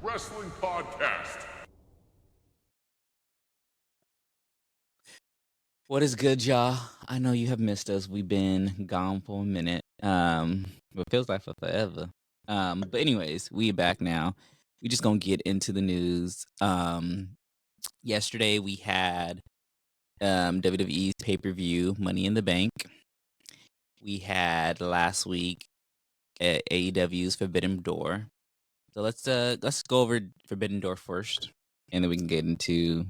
Wrestling Podcast. What is good, y'all? I know you have missed us. We've been gone for a minute. It feels like for forever. But anyways, we are back now. We just gonna get into the news. Yesterday we had WWE's pay-per-view, Money in the Bank. We had last week at AEW's Forbidden Door. So let's go over Forbidden Door first, and then we can get into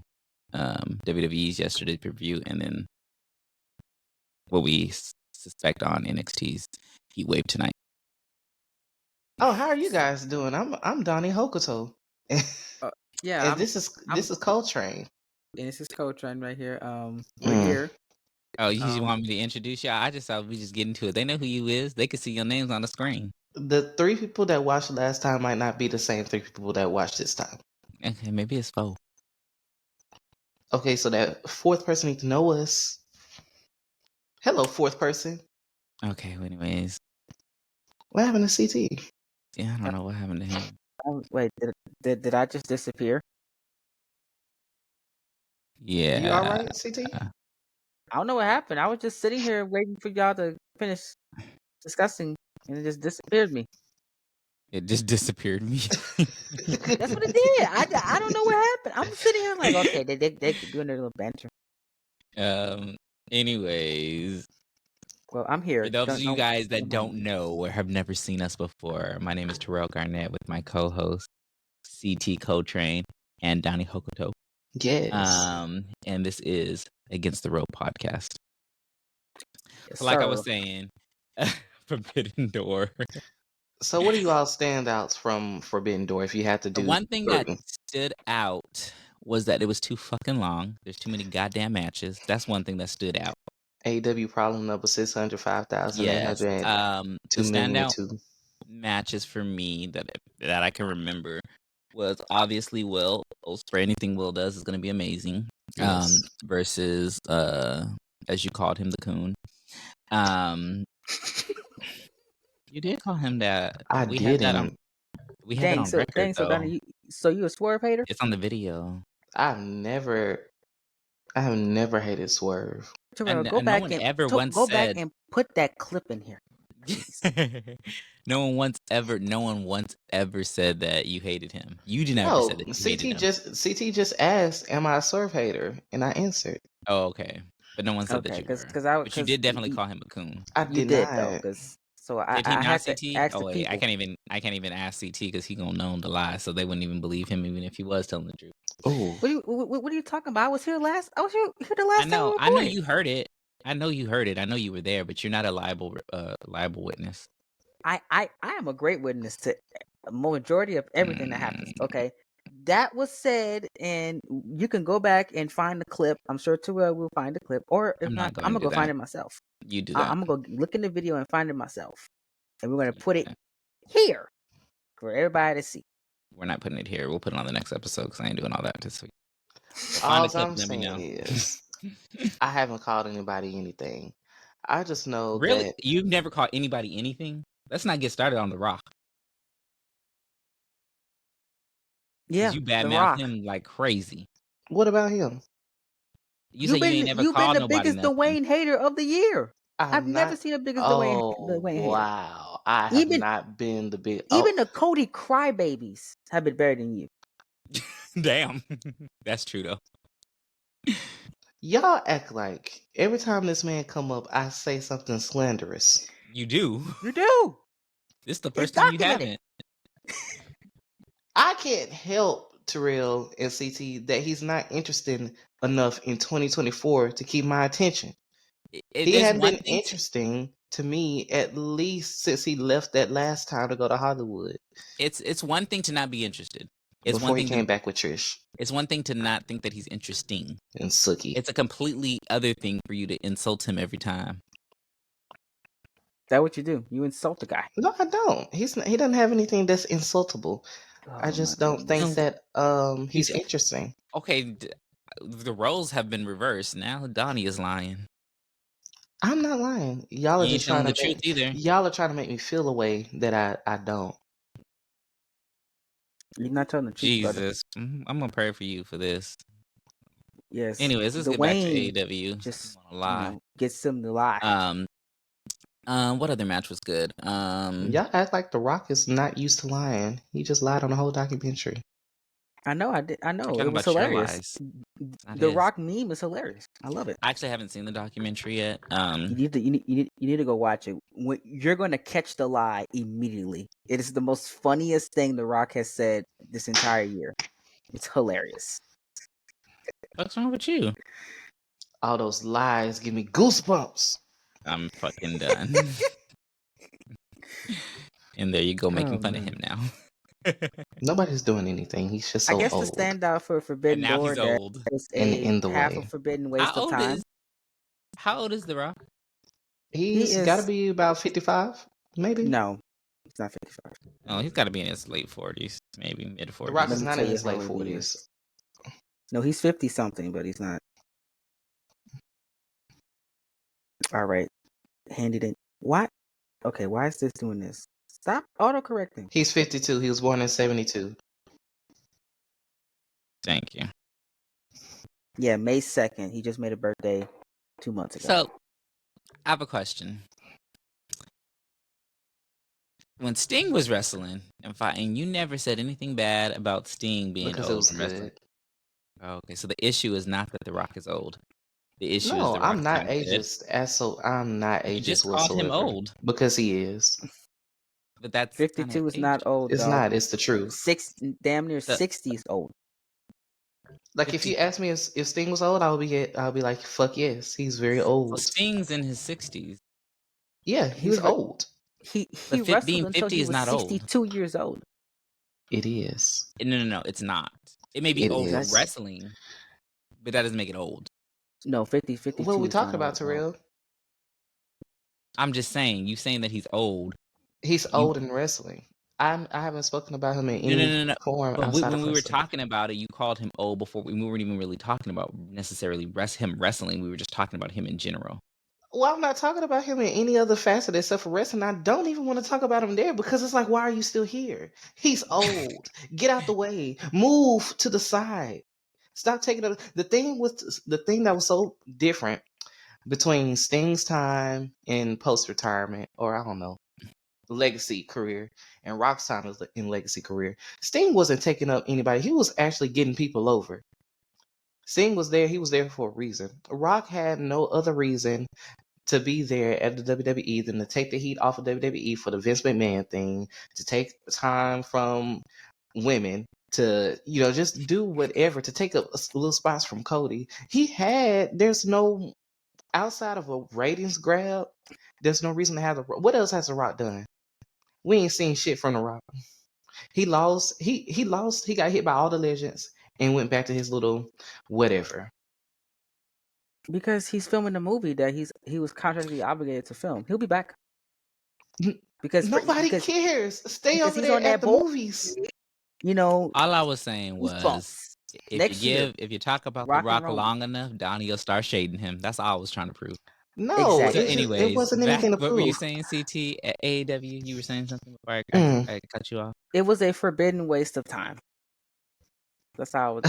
WWE's yesterday's pay-per-view, and then what we suspect on NXT's Heatwave tonight. Oh, how are you guys doing? I'm Donnie Hokuto. Yeah, And this is Coltrane. and this is Coltrane right here. We're Mm. here. Oh, you just want me to introduce y'all? I just thought we just get into it. They know who you is. They can see your names on the screen. The 3 people that watched last time might not be the same 3 people that watched this time. Okay, maybe it's 4. Okay, so that 4th person needs to know us. Hello, 4th person. Okay, well, anyways. What happened to CT? Yeah, I don't know what happened to him. Wait, did I just disappear? Yeah. You all right, CT? I don't know what happened. I was just sitting here waiting for y'all to finish discussing, and it just disappeared me. It just disappeared me. That's what it did. I don't know what happened. I'm sitting here like, okay, they doing their little banter. Anyways. Well, I'm here. For those of you guys that don't know or have never seen us before, my name is Terrell Garnett with my co-host CT Coltrane and Donnie Hokuto. Yes. And this is Against the Rope podcast. Yes, So like sir. I was saying, Forbidden Door. So what are you all standouts from Forbidden Door if you had to do The one thing that certain? stood out was that it was too fucking long. There's too many goddamn matches. That's one thing that stood out. AEW problem number 605,802 The standout matches for me that I can remember was obviously Will. For anything Will does is going to be amazing. Yes. Versus as you called him, the Coon. You did call him that. We had that on record. So Donnie, so you a Swerve hater? It's on the video. I have never hated Swerve. Terrell, go back and put that clip in here. No one once ever said that you hated him. You never said that you hated him. CT just asked, "Am I a Swerve hater?" And I answered. Oh, okay. But no one said that you were. But you did definitely call him a coon. I did not. Though, so did he I not, had CT? to ask the people. I can't even ask CT because he gonna know to lie, so they wouldn't even believe him even if he was telling the truth. Oh, what are you talking about? I was here the last time. I know you heard it. I know you were there, but you're not a liable witness. I am a great witness to a majority of everything that happens. Okay, that was said, and you can go back and find the clip. I'm sure Terrell will find the clip, or if not, I'm gonna go find it myself. You do that. I'm gonna go look in the video and find it myself, and we're gonna put it here for everybody to see. We're not putting it here. We'll put it on the next episode because I ain't doing all that this week. All I'm saying is, I haven't called anybody anything. I just know that you've never called anybody anything. Let's not get started on The Rock. Yeah, you badmouth him like crazy. What about him? You said you ain't never called nobody. You've been the biggest Dwayne hater of the year. I've never seen a biggest Dwayne hater. Wow, I have not been the big. Even the Cody crybabies have been better than you. Damn, that's true though. Y'all act like every time this man come up, I say something slanderous. You do. You do. This is the first time you haven't. I can't help Terrell and CT that he's not interested enough in 2024 to keep my attention. He hadn't been interesting to me at least since he left that last time to go to Hollywood. It's one thing to not be interested. It's before he came back with Trish. It's one thing to not think that he's interesting and sucky. It's a completely other thing for you to insult him every time. Is that what you do? You insult the guy? No, I don't. He doesn't have anything that's insultable. I just don't think that he's interesting. Okay, the roles have been reversed. Now Donnie is lying. I'm not lying. Y'all are just trying to truth either. Y'all are trying to make me feel a way that I don't. You're not telling the truth, brother. Jesus, I'm gonna pray for you for this. Yes. Anyways, let's get back to Dwayne AEW. just Lie. gets him to lie. What other match was good? Y'all act like The Rock is not used to lying. He just lied on the whole documentary. I know. I know. talking It was about your hilarious. lies. Not The his. Rock meme is hilarious. I love it. I actually haven't seen the documentary yet. You need to go watch it. You're going to catch the lie immediately. It is the most funniest thing The Rock has said this entire year. It's hilarious. What's wrong with you? All those lies give me goosebumps. I'm fucking done. And there you go, making fun of him now. Nobody's doing anything. He's just so I guess old. the standout for Forbidden And now Door he's old. is in the half way. a forbidden waste of time. How old is The Rock? He's got to be about 55, maybe. No, he's not 55. Oh, he's got to be in his late 40s, maybe mid 40s. The Rock is not in his late 40s. No, he's 50 something, but he's not. All right, handed in. What? Okay, why is this doing this? Stop autocorrecting. He's 52. He was born in 72. Thank you. Yeah, May 2nd. He just made a birthday 2 months ago. So, I have a question. When Sting was wrestling and fighting, you never said anything bad about Sting being because old it was and wrestling. good. Okay, so the issue is not that The Rock is old. The issue is No, The Rock I'm not is ageist. I'm not ageist You just whatsoever. called him old. Because he is. But that's 52 is not old. It's dog. not. It's the truth. Damn near 60 is old. Like 50. if you ask me if Sting was old, I'll be like, fuck yes, he's very old. Well, Sting's in his 60s. Yeah, he's old. He wrestled being until 50 he is was not old. 62 years old. It is. No, it's not. It may be It old for is. wrestling, but that doesn't make it old. No, 52. What are we is talking not about, old, dog. Terrell? I'm just saying, you saying that he's old. He's old in wrestling. I haven't spoken about him in any form But outside when of we were wrestling. talking about it, you called him old before we weren't even really talking about necessarily him wrestling. We were just talking about him in general. Well, I'm not talking about him in any other facet except for wrestling. I don't even want to talk about him there because it's like, why are you still here? He's old. Get out the way. Move to the side. Stop taking the thing that was so different between Sting's time in post-retirement, or I don't know, legacy career, and Rock's time in legacy career. Sting wasn't taking up anybody. He was actually getting people over. Sting was there. He was there for a reason. Rock had no other reason to be there at the WWE than to take the heat off of WWE for the Vince McMahon thing, to take time from women, to just do whatever, to take up little spots from Cody. There's no, outside of a ratings grab, there's no reason to have what else has The Rock done? We ain't seen shit from The Rock. He lost. He lost. He got hit by all the legends and went back to his little whatever. Because he's filming a movie that he was contractually obligated to film. He'll be back. Because nobody cares. Stay over there at the movies. All I was saying was, if you talk about The Rock long enough, Donnie will start shading him. That's all I was trying to prove. No, exactly. So anyways, it wasn't anything to prove. What were you saying, CT, at AEW? You were saying something before I cut you off. It was a forbidden waste of time. That's how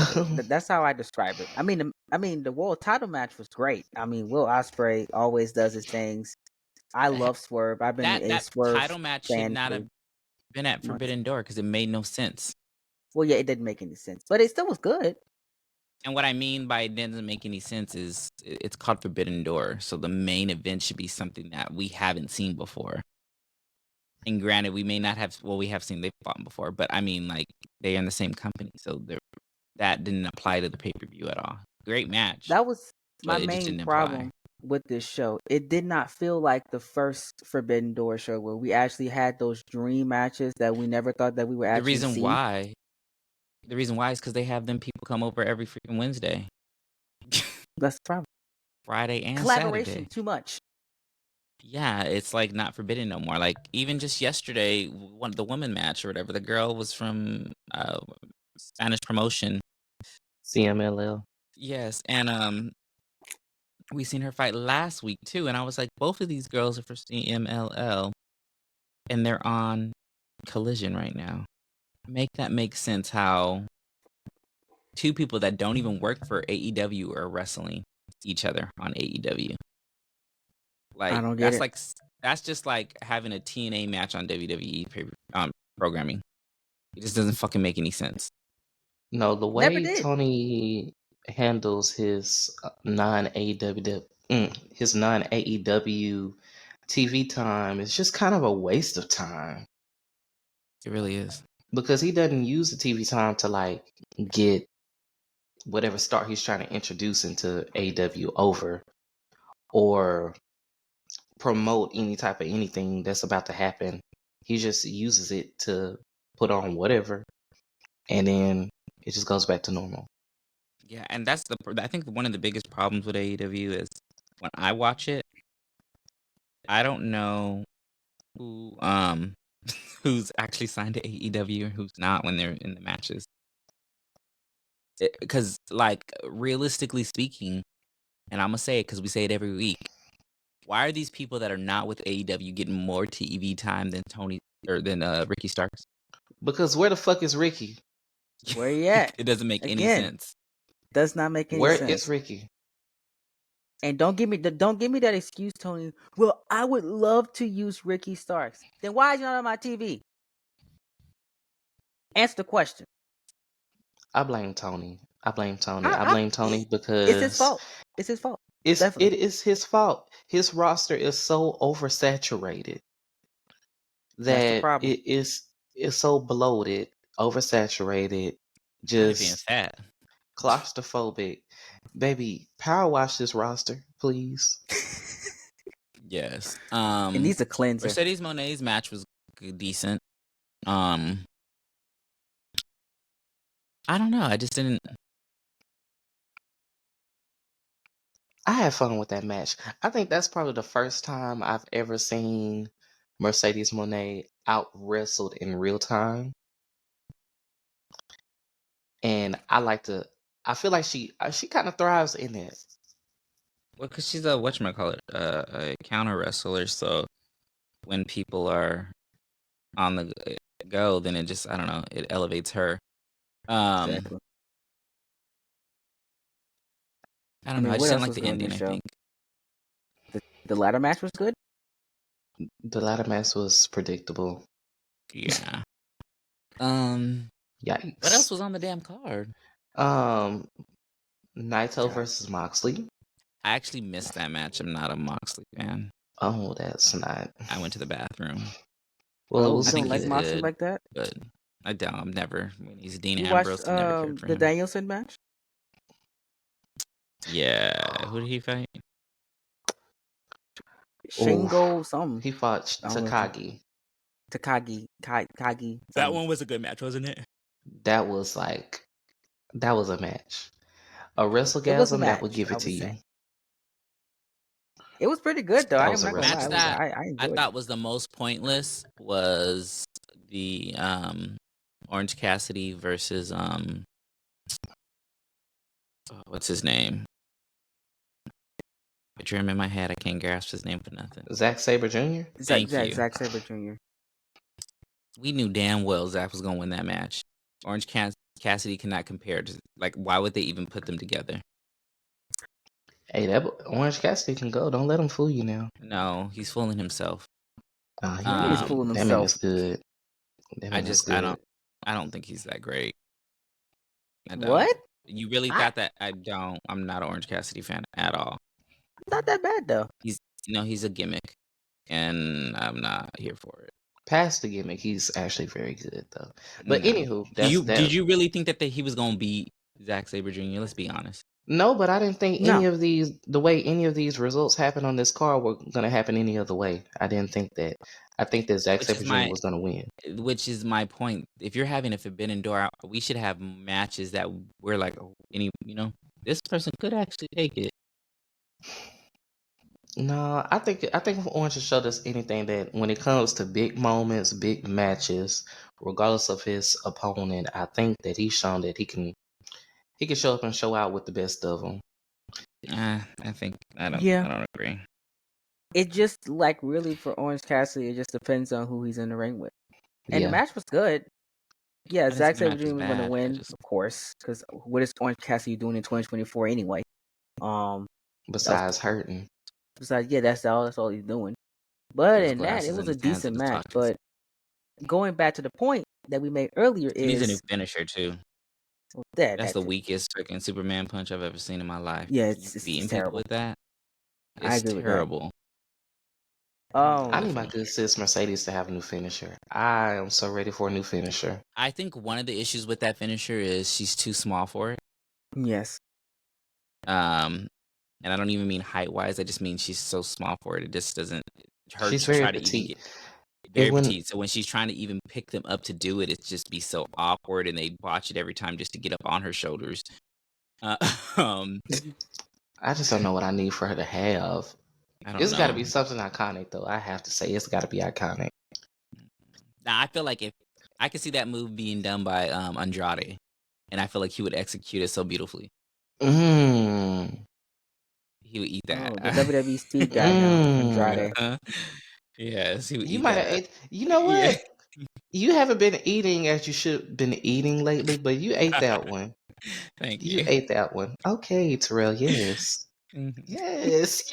I describe it. I mean, the world title match was great. I mean, Will Ospreay always does his things. I love Swerve. I've been a Swerve title match should not have been at Forbidden Door because it made no sense. Well, yeah, it didn't make any sense, but it still was good. And what I mean by it doesn't make any sense is it's called Forbidden Door, so the main event should be something that we haven't seen before. And granted, we may not have. Well, we have seen they've fought before, but I mean, like, they're in the same company, so that didn't apply to the pay-per-view at all. Great match. That was my main problem with this show. It did not feel like the first Forbidden Door show where we actually had those dream matches that we never thought that we would actually see. The reason why is because they have them people come over every freaking Wednesday. That's the problem. Friday and collaboration Saturday. Too much. Yeah, it's like not forbidden no more. Like even just yesterday, the women match or whatever, the girl was from Spanish promotion, CMLL. Yes, and we seen her fight last week too, and I was like, both of these girls are for CMLL, and they're on Collision right now. make that make sense how two people that don't even work for AEW are wrestling each other on AEW. I don't get it. That's just like having a TNA match on WWE programming. It just doesn't fucking make any sense. No, the Never way did. Tony handles his non-AEW TV time is just kind of a waste of time. It really is. Because he doesn't use the TV time to like get whatever star he's trying to introduce into AEW over, or promote any type of anything that's about to happen. He just uses it to put on whatever, and then it just goes back to normal. Yeah, and that's I think one of the biggest problems with AEW is when I watch it, I don't know who who's actually signed to AEW and who's not when they're in the matches. Because like realistically speaking, and I'm gonna say it because we say it every week, why are these people that are not with AEW getting more TV time than Ricky Starks? Because where the fuck is Ricky? Where he at? It doesn't make any sense. Does not make any Where sense. Where is Ricky? And don't give me that excuse, Tony. Well, I would love to use Ricky Starks. Then why is he not on my TV? Answer the question. I blame Tony. I blame Tony because it's his fault. It's his fault. It is his fault. His roster is so oversaturated that it is so bloated, oversaturated, just fat, claustrophobic. Baby, power wash this roster, please. Yes. It needs a cleanser. Mercedes Monet's match was decent. I don't know. I just didn't. I had fun with that match. I think that's probably the first time I've ever seen Mercedes Moné out wrestled in real time. And I feel like she kind of thrives in it. Well, because she's a a counter wrestler. So when people are on the go, then it just, I don't know, it elevates her. Exactly. I don't know. I just didn't like the ending. I think the ladder match was good. The ladder match was predictable. Yeah. Yikes. What else was on the damn card? Naito versus Moxley. I actually missed that match. I'm not a Moxley fan. Oh, that's not. I went to the bathroom. Well, I don't like Moxley good, like that. But I don't. I'm never. When he's Dean You Ambrose, watched, I never cared for the him. Danielson match. Yeah. Who did he fight? Shingo something. He fought Takagi. Takagi. That one was a good match, wasn't it? That was a match. A WrestleGasm that would give it to you. It was pretty good though. I thought was the most pointless was the Orange Cassidy versus what's his name? Picture him in my head. I can't grasp his name for nothing. Zack Sabre Jr. Thank you. Zack Sabre Jr. We knew damn well Zack was gonna win that match. Orange Cassidy cannot compare to, like, why would they even put them together? Hey, that Orange Cassidy can go. Don't let him fool you now. No, he's fooling himself. He's fooling himself. That man is good. I don't think he's that great. What? You really thought that? I'm not an Orange Cassidy fan at all. Not that bad though. He's a gimmick, and I'm not here for it. Past the gimmick, he's actually very good though. But anywho, did you really think that he was gonna beat Zack Sabre Jr.? Let's be honest. No, but I didn't think the way any of these results happened on this card were gonna happen any other way. I didn't think that. I think that Zack Sabre Jr. was gonna win. Which is my point. If you're having a Forbidden Door, we should have matches that we're like, this person could actually take it. No, I think if Orange has showed us anything, that when it comes to big moments, big matches, regardless of his opponent, I think that he's shown that he can show up and show out with the best of them. I don't agree. It just, like, really for Orange Cassidy, it just depends on who he's in the ring with. And the match was good. Yeah, Zack Sabre match was Jr. was gonna bad. win, of course, because what is Orange Cassidy doing in 2024 anyway? Besides hurting. Besides, yeah, that's all he's doing. But Those in that, it glasses was in a his hands decent are match. talking. But going back to the point that we made earlier He needs a new is finisher too. That's the weakest freaking Superman punch I've ever seen in my life. Yeah, You it's beating people terrible. with that. I It's agree with that. terrible. I need my good sis Mercedes to have a new finisher. I am so ready for a new finisher. I think one of the issues with that finisher is she's too small for it. Yes. And I don't even mean height wise. I just mean she's so small for it. It just doesn't hurt She's to very try to even petite. get very petite. So when she's trying to even pick them up to do it, it's just be so awkward, and they botch it every time just to get up on her shoulders. I just don't know what I need for her to have. It's got to be something iconic, though. I have to say, it's got to be iconic. Now I feel like if I could see that move being done by Andrade, and I feel like he would execute it so beautifully. He would eat that. Oh, the WWE Speed guy now, Andrade. Yes, he would You eat might that. have ate. You know what? You haven't been eating as you should have been eating lately, but you ate that one. Thank you. You ate that one. Okay, Terrell. Yes. Mhm. Yes.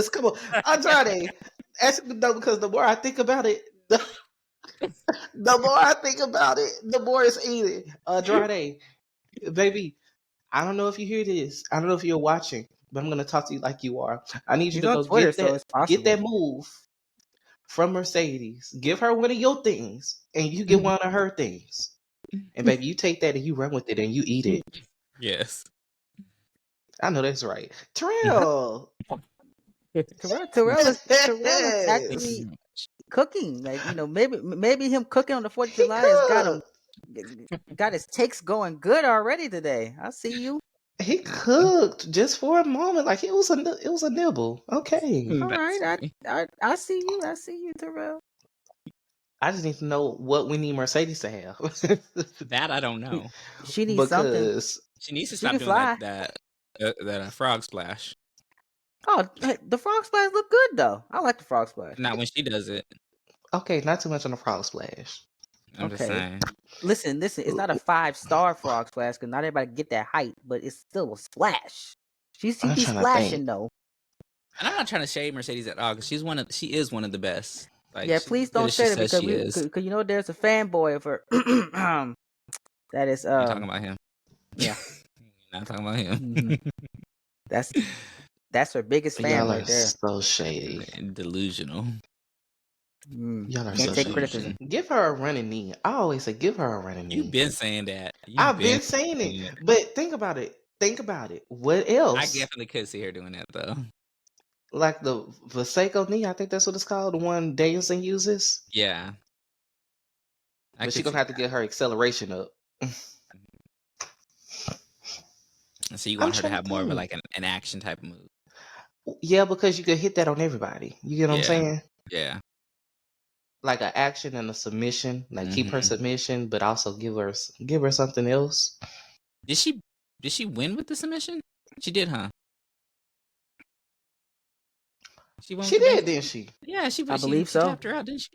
Come on, Andrade. No, because the more I think about it, the more I think about it, the more it's eating. Andrade, baby. I don't know if you hear this. I don't know if you're watching, but I'm gonna talk to you like you are. I need you He's to on go Twitter, get so it's possible. that move from Mercedes. Give her one of your things, and you get one of her things. And baby, you take that and you run with it and you eat it. Yes. I know that's right. Terrell. Terrell is actually cooking. Like, maybe him cooking on the 4th of July has got his takes going good already today. I see you. He cooked just for a moment, like it was a nibble. Okay. All right, I see you. I see you, Terrell. I just need to know what we need Mercedes to have. That I don't know. She needs something. She needs to stop doing that frog splash. Oh, the frog splash look good though. I like the frog splash. Not when she does it. Okay, not too much on the frog splash. I'm just saying. Listen. It's not a 5-star frog splash because not everybody get that height, but it's still a splash. She be splashing though. And I'm not trying to shade Mercedes at all because she is one of the best. Like, yeah, please don't say it because there's a fanboy of her. That is You're talking about him. Yeah. Not talking about him. Mm-hmm. That's her biggest fan Y'all right are there. so shady. And delusional. Y'all are Can't so take shady. criticism. Give her a running knee. I always say give her a running knee. You've been saying that. I've been saying it. But think about it. What else? I definitely could see her doing that though. Like the Vaseko knee, I think that's what it's called, the one Danielson uses. Yeah. But she's gonna have to get her acceleration up. So you want her to have more of an action type of move. Yeah, because you could hit that on everybody. You get what I'm saying? Yeah. Like an action and a submission. Like keep her submission, but also give her something else. Did she win with the submission? She did, huh? She did, didn't she? Yeah, I believe so. She tapped her out, didn't she?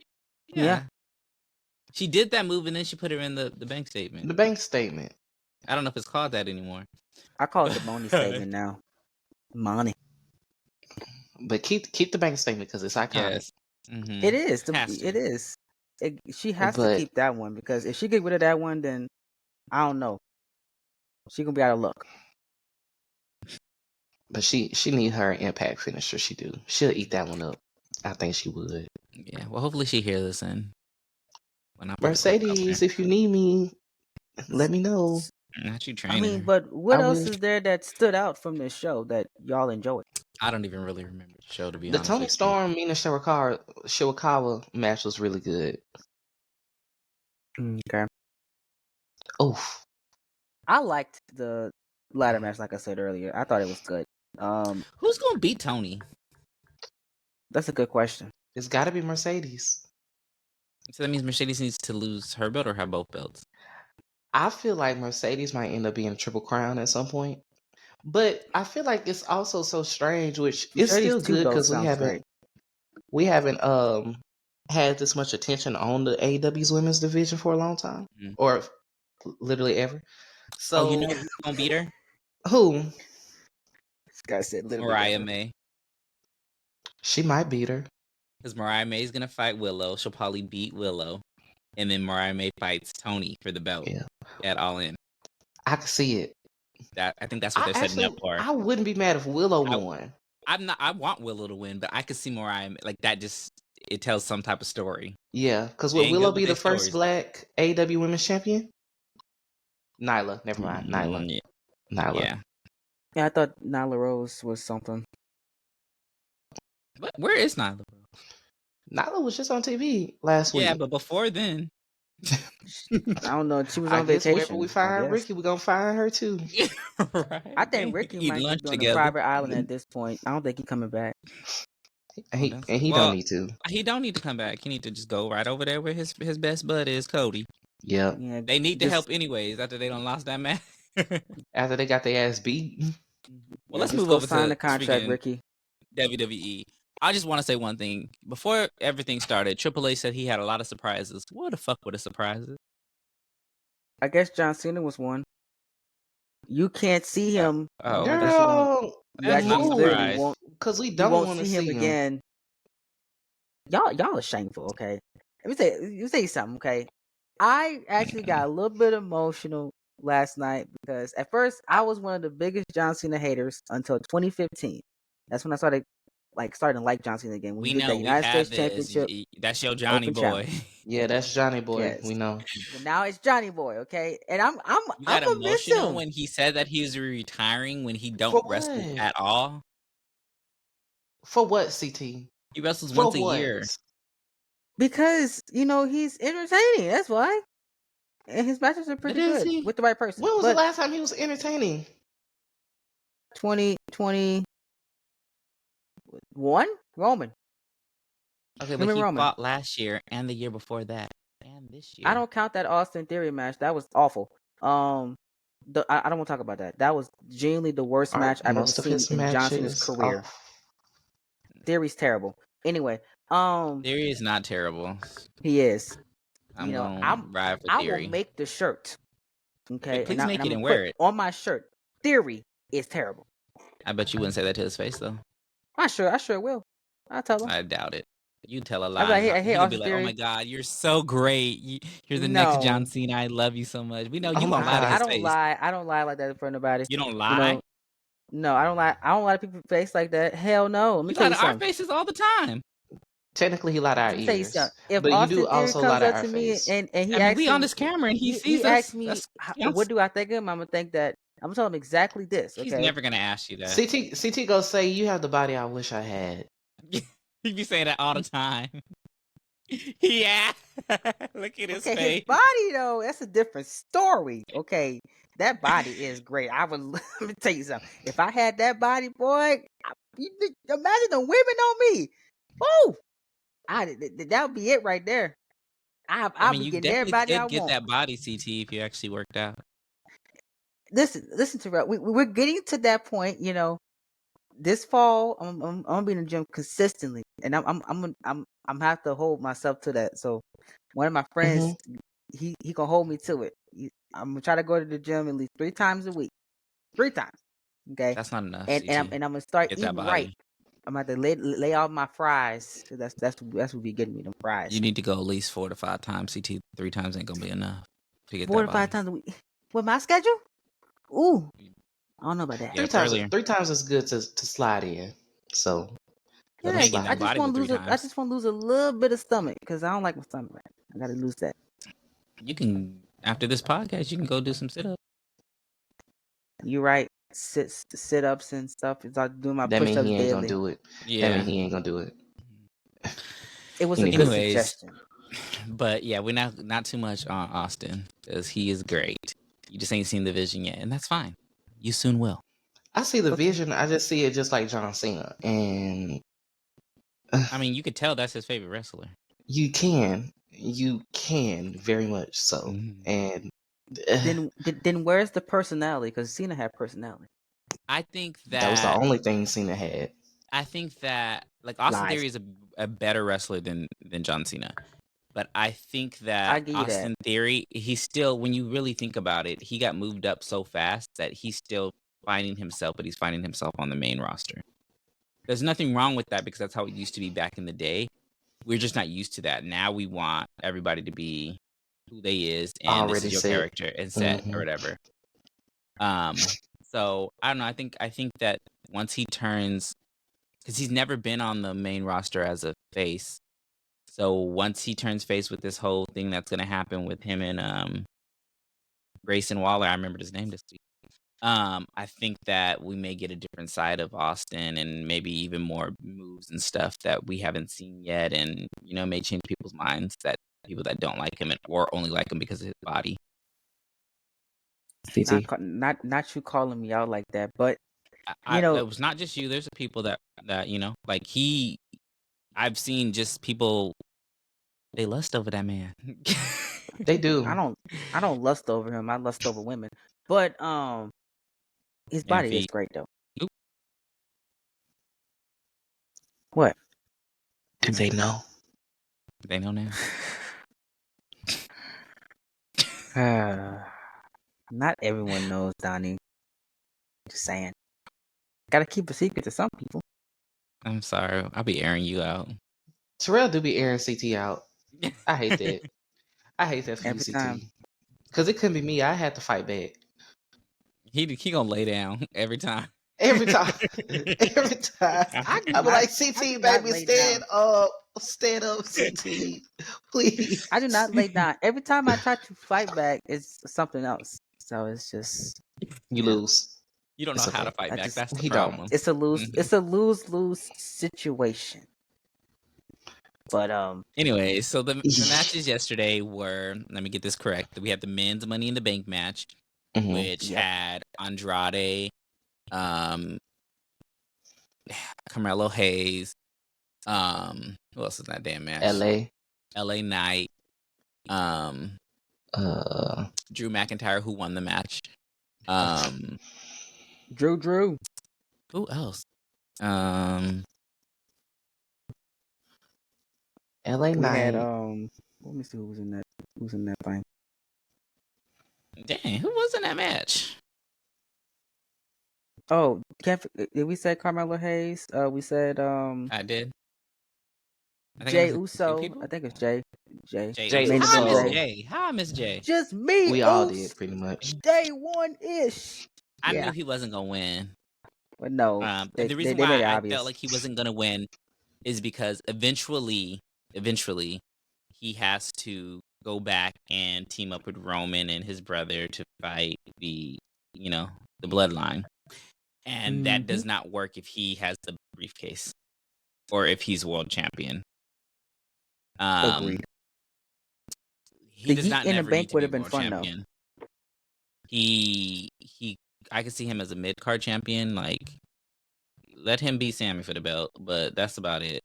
Yeah. She did that move and then she put her in the bank statement. The bank statement. I don't know if it's called that anymore. I call it the money statement now. Money. But keep the bank statement because it's iconic. Yes. Mm-hmm. It is. It is. She has to keep that one because if she get rid of that one, then I don't know. She gonna be out of luck. But she need her impact finisher. She do. She'll eat that one up. I think she would. Yeah. Well, hopefully she hears this in. Mercedes, if you need me, let me know. Not you training. I mean, but what else is there that stood out from this show that y'all enjoyed? I don't even really remember the show, to be honest. The Tony Storm, Mina Shirakawa match was really good. Okay. Oof. I liked the ladder match, like I said earlier. I thought it was good. Who's gonna beat Tony? That's a good question. It's got to be Mercedes. So that means Mercedes needs to lose her belt or have both belts? I feel like Mercedes might end up being a Triple Crown at some point. But I feel like it's also so strange, which is still good because we haven't had this much attention on the AEW's women's division for a long time. Or literally ever. So Oh, you know who's gonna beat her? who? This guy said literally Mariah ever. May. She might beat her. Because Mariah May's gonna fight Willow. She'll probably beat Willow. And then Mariah May fights Tony for the belt at All In. I can see it. I think that's what they're setting up for. I wouldn't be mad if Willow won. I want Willow to win, but I could see Mariah like that. It tells some type of story. Yeah, because would Willow be the first black AEW Women's Champion? Nyla, never mind. Nyla. Yeah. Yeah, I thought Nyla Rose was something. But where is Nyla? Nyla was just on TV last week. Yeah, but before then, I don't know. She was on vacation. Wherever we find Ricky, we're gonna find her too. Right. I think Ricky might be on a private island at this point. I don't think he's coming back. He don't need to. He don't need to come back. He need to just go right over there where his best bud is, Cody. Yeah. They need to help anyways after they done lost that match. After they got their ass beat. Well, let's move over to sign the contract, Ricky. WWE. I just want to say one thing. Before everything started, Triple H said he had a lot of surprises. What the fuck were the surprises? I guess John Cena was one. You can't see him. Girl, that's not surprise. Because we don't want to see him again. Y'all are shameful, okay? Let me say something, okay? I actually got a little bit emotional last night because at first I was one of the biggest John Cena haters until 2015. That's when I started to like John Cena again. We know the United States Championship. That's your Johnny boy. Yeah, that's Johnny boy. Yes. We know. But now it's Johnny boy, okay? And I'm emotional miss him when he said that he was retiring when he don't wrestle at all. For what, CT? He wrestles once a year. Because he's entertaining. That's why. And his matches are pretty good with the right person. When was the last time he was entertaining? 2021 Roman. Okay, but he fought last year and the year before that and this year. I don't count that Austin Theory match. That was awful. I don't want to talk about that. That was genuinely the worst match I've ever seen in John Cena's career. Theory's terrible. Anyway, Theory is not terrible. He is. I'm ride for Theory. I will make the shirt. Okay, please make it and wear it on my shirt. Theory is terrible. I bet you wouldn't say that to his face though. I sure will. I'll tell him. I doubt it. You tell a lie. I'll be like, oh my God, you're so great. You're the next John Cena. I love you so much. We know you won't lie to his face. I don't lie like that in front of nobody. You don't lie? No, I don't lie. I don't lie to people's face like that. Hell no. Let me tell you something. Our faces all the time. Technically, he lied to our ears. If but Austin you do also lie to our to me face. and he asks we on this camera and he sees us. Asks me, what do I think of him? I'm gonna think that I'm gonna tell him exactly this. Okay? He's never gonna ask you that. CT go say you have the body I wish I had. He be saying that all the time. Yeah. Look at his face. His body though, that's a different story. Okay. That body is great. Let me tell you something. If I had that body, boy, imagine the women on me. Woo! That would be it right there. I mean, you getting everybody I get want. that body, CT, if you actually worked out. Listen to we're getting to that point. This fall I'm gonna be in the gym consistently, and I'm have to hold myself to that. So one of my friends, he gonna hold me to it. I'm gonna try to go to the gym at least 3 times a week. 3 times. Okay, that's not enough. And I'm gonna start eating right. I'm about to lay off my fries. That's what be getting me, them fries. You need to go at least 4 to 5 times. CT 3 times ain't gonna be enough to get 4 to 5 times a week. With my schedule? Ooh, I don't know about that. Yeah, 3 times is good to slide in. So yeah, I just want to lose a little bit of stomach because I don't like my stomach. Right? I gotta lose that. You can after this podcast, you can go do some sit-ups. You right. Sit ups and stuff. It's like doing my push-ups daily. That means he ain't gonna do it. Yeah. That means he ain't gonna do it. It was a good suggestion. But yeah, we're not too much on Austin because he is great. You just ain't seen the vision yet, and that's fine. You soon will. I see the vision. I just see it just like John Cena, and I mean, you could tell that's his favorite wrestler. You can very much so, and then where's the personality? Because Cena had personality. I think that was the only thing Cena had. I think that like Austin Theory is a better wrestler than John Cena. But I think I that give you that. Austin Theory, he's still, when you really think about it, he got moved up so fast that he's still finding himself, but he's finding himself on the main roster. There's nothing wrong with that because that's how it used to be back in the day. We're just not used to that. Now we want everybody to be who they is, and this Already is your set. character and set or whatever. So I don't know. I think that once he turns, because he's never been on the main roster as a face. So once he turns face with this whole thing that's gonna happen with him and Grayson Waller, I remembered his name this week. I think that we may get a different side of Austin and maybe even more moves and stuff that we haven't seen yet, and may change people's minds, that people that don't like him or only like him because of his body. CT. Not you calling me out like that, but It was not just you. There's people that like I've seen just people, they lust over that man. They do. I don't lust over him. I lust over women. But his body is great though. Oop. What? Do they know? They know now. Not everyone knows, Donnie. Just saying. Gotta keep a secret to some people. I'm sorry. I'll be airing you out. Terrell do be airing CT out. I hate that. I hate that for Every you, time. CT. Because it couldn't be me. I had to fight back. He gonna lay down every time. Every time. Every time. I'm like, CT, baby, stand up. Stand up, CT. Please. I do not lay down. Every time I try to fight back, it's something else. So it's just You lose. You don't know It's how okay. to fight back. That's the He don't. problem. It's a lose. It's a lose situation. But anyway, so the matches yesterday were, let me get this correct. We had the men's Money in the Bank match, which had Andrade, Carmelo Hayes, who else is in that damn match? LA Knight, Drew McIntyre, who won the match. Drew. Who else? LA Knight. Let me see who was in that. Who's in that thing? Dang, who was in that match? Oh, did we say Carmelo Hayes? We said I did. Jay Uso. I think it's Jay. How I miss Jay? Just me. We all did pretty much. Day one ish. I knew he wasn't gonna win. But no, the reason why I felt like he wasn't gonna win is because eventually he has to go back and team up with Roman and his brother to fight the bloodline. And that does not work if he has the briefcase or if he's world champion. Agreed. He does not in the never bank need to would be have been world fun champion. I could see him as a mid-card champion. Like, let him be Sammy for the belt, but that's about it.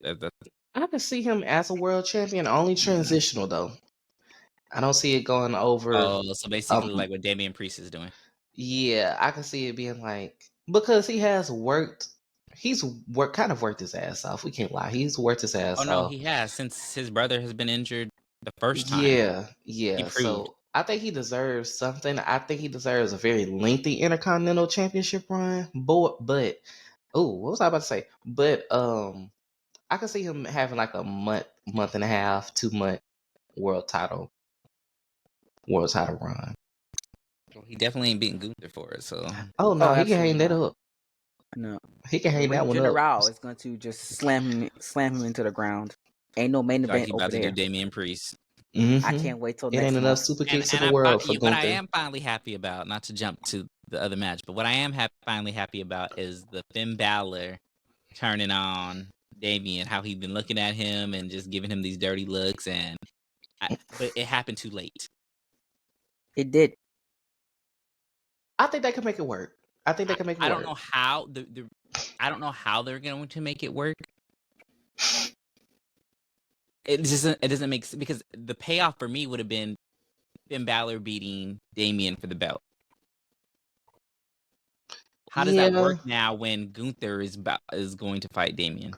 I can see him as a world champion, only transitional though. I don't see it going over. Oh, so basically like what Damian Priest is doing. Yeah, I can see it being like, because he has worked. He's kind of worked his ass off. We can't lie. He's worked his ass off. Oh no, he has, since his brother has been injured the first time. Yeah. So I think he deserves something. I think he deserves a very lengthy Intercontinental Championship run. But what was I about to say? But I can see him having like a month and a half, 2 month world title run. Well, he definitely ain't beating Gunther for it. So he can hang that up. No, he can hang that one General up. is going to just slam him into the ground. Ain't no main event over there. He about to do Damian Priest. Mm-hmm. I can't wait till it next ain't month. enough super kicks in the world for Gunther. What I am finally happy about, not to jump to the other match, but what I am finally happy about is the Finn Balor turning on Damian, how he's been looking at him and just giving him these dirty looks, but it happened too late. It did. I think they can make it work. I don't know how I don't know how they're going to make it work. It doesn't make sense, because the payoff for me would have been Finn Balor beating Damian for the belt. How does that work now when Gunther is going to fight Damian?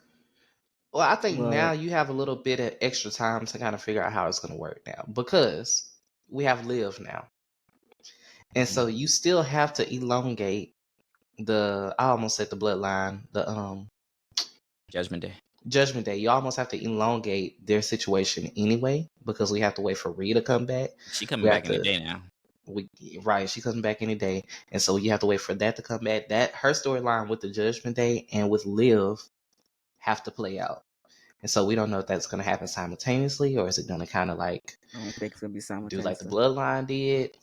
Well, I think Well, now you have a little bit of extra time to kind of figure out how it's going to work now because we have Liv now. And so you still have to elongate I almost said the bloodline, the Judgment Day. Judgment Day. You almost have to elongate their situation anyway because we have to wait for Rhea to come back. She coming We back have in a to day now. Right, she comes back any day, and so you have to wait for that to come back. That her storyline with the Judgment Day and with Liv have to play out, and so we don't know if that's going to happen simultaneously or is it going to kind of like I don't think it's gonna be do like the simultaneously. Bloodline did.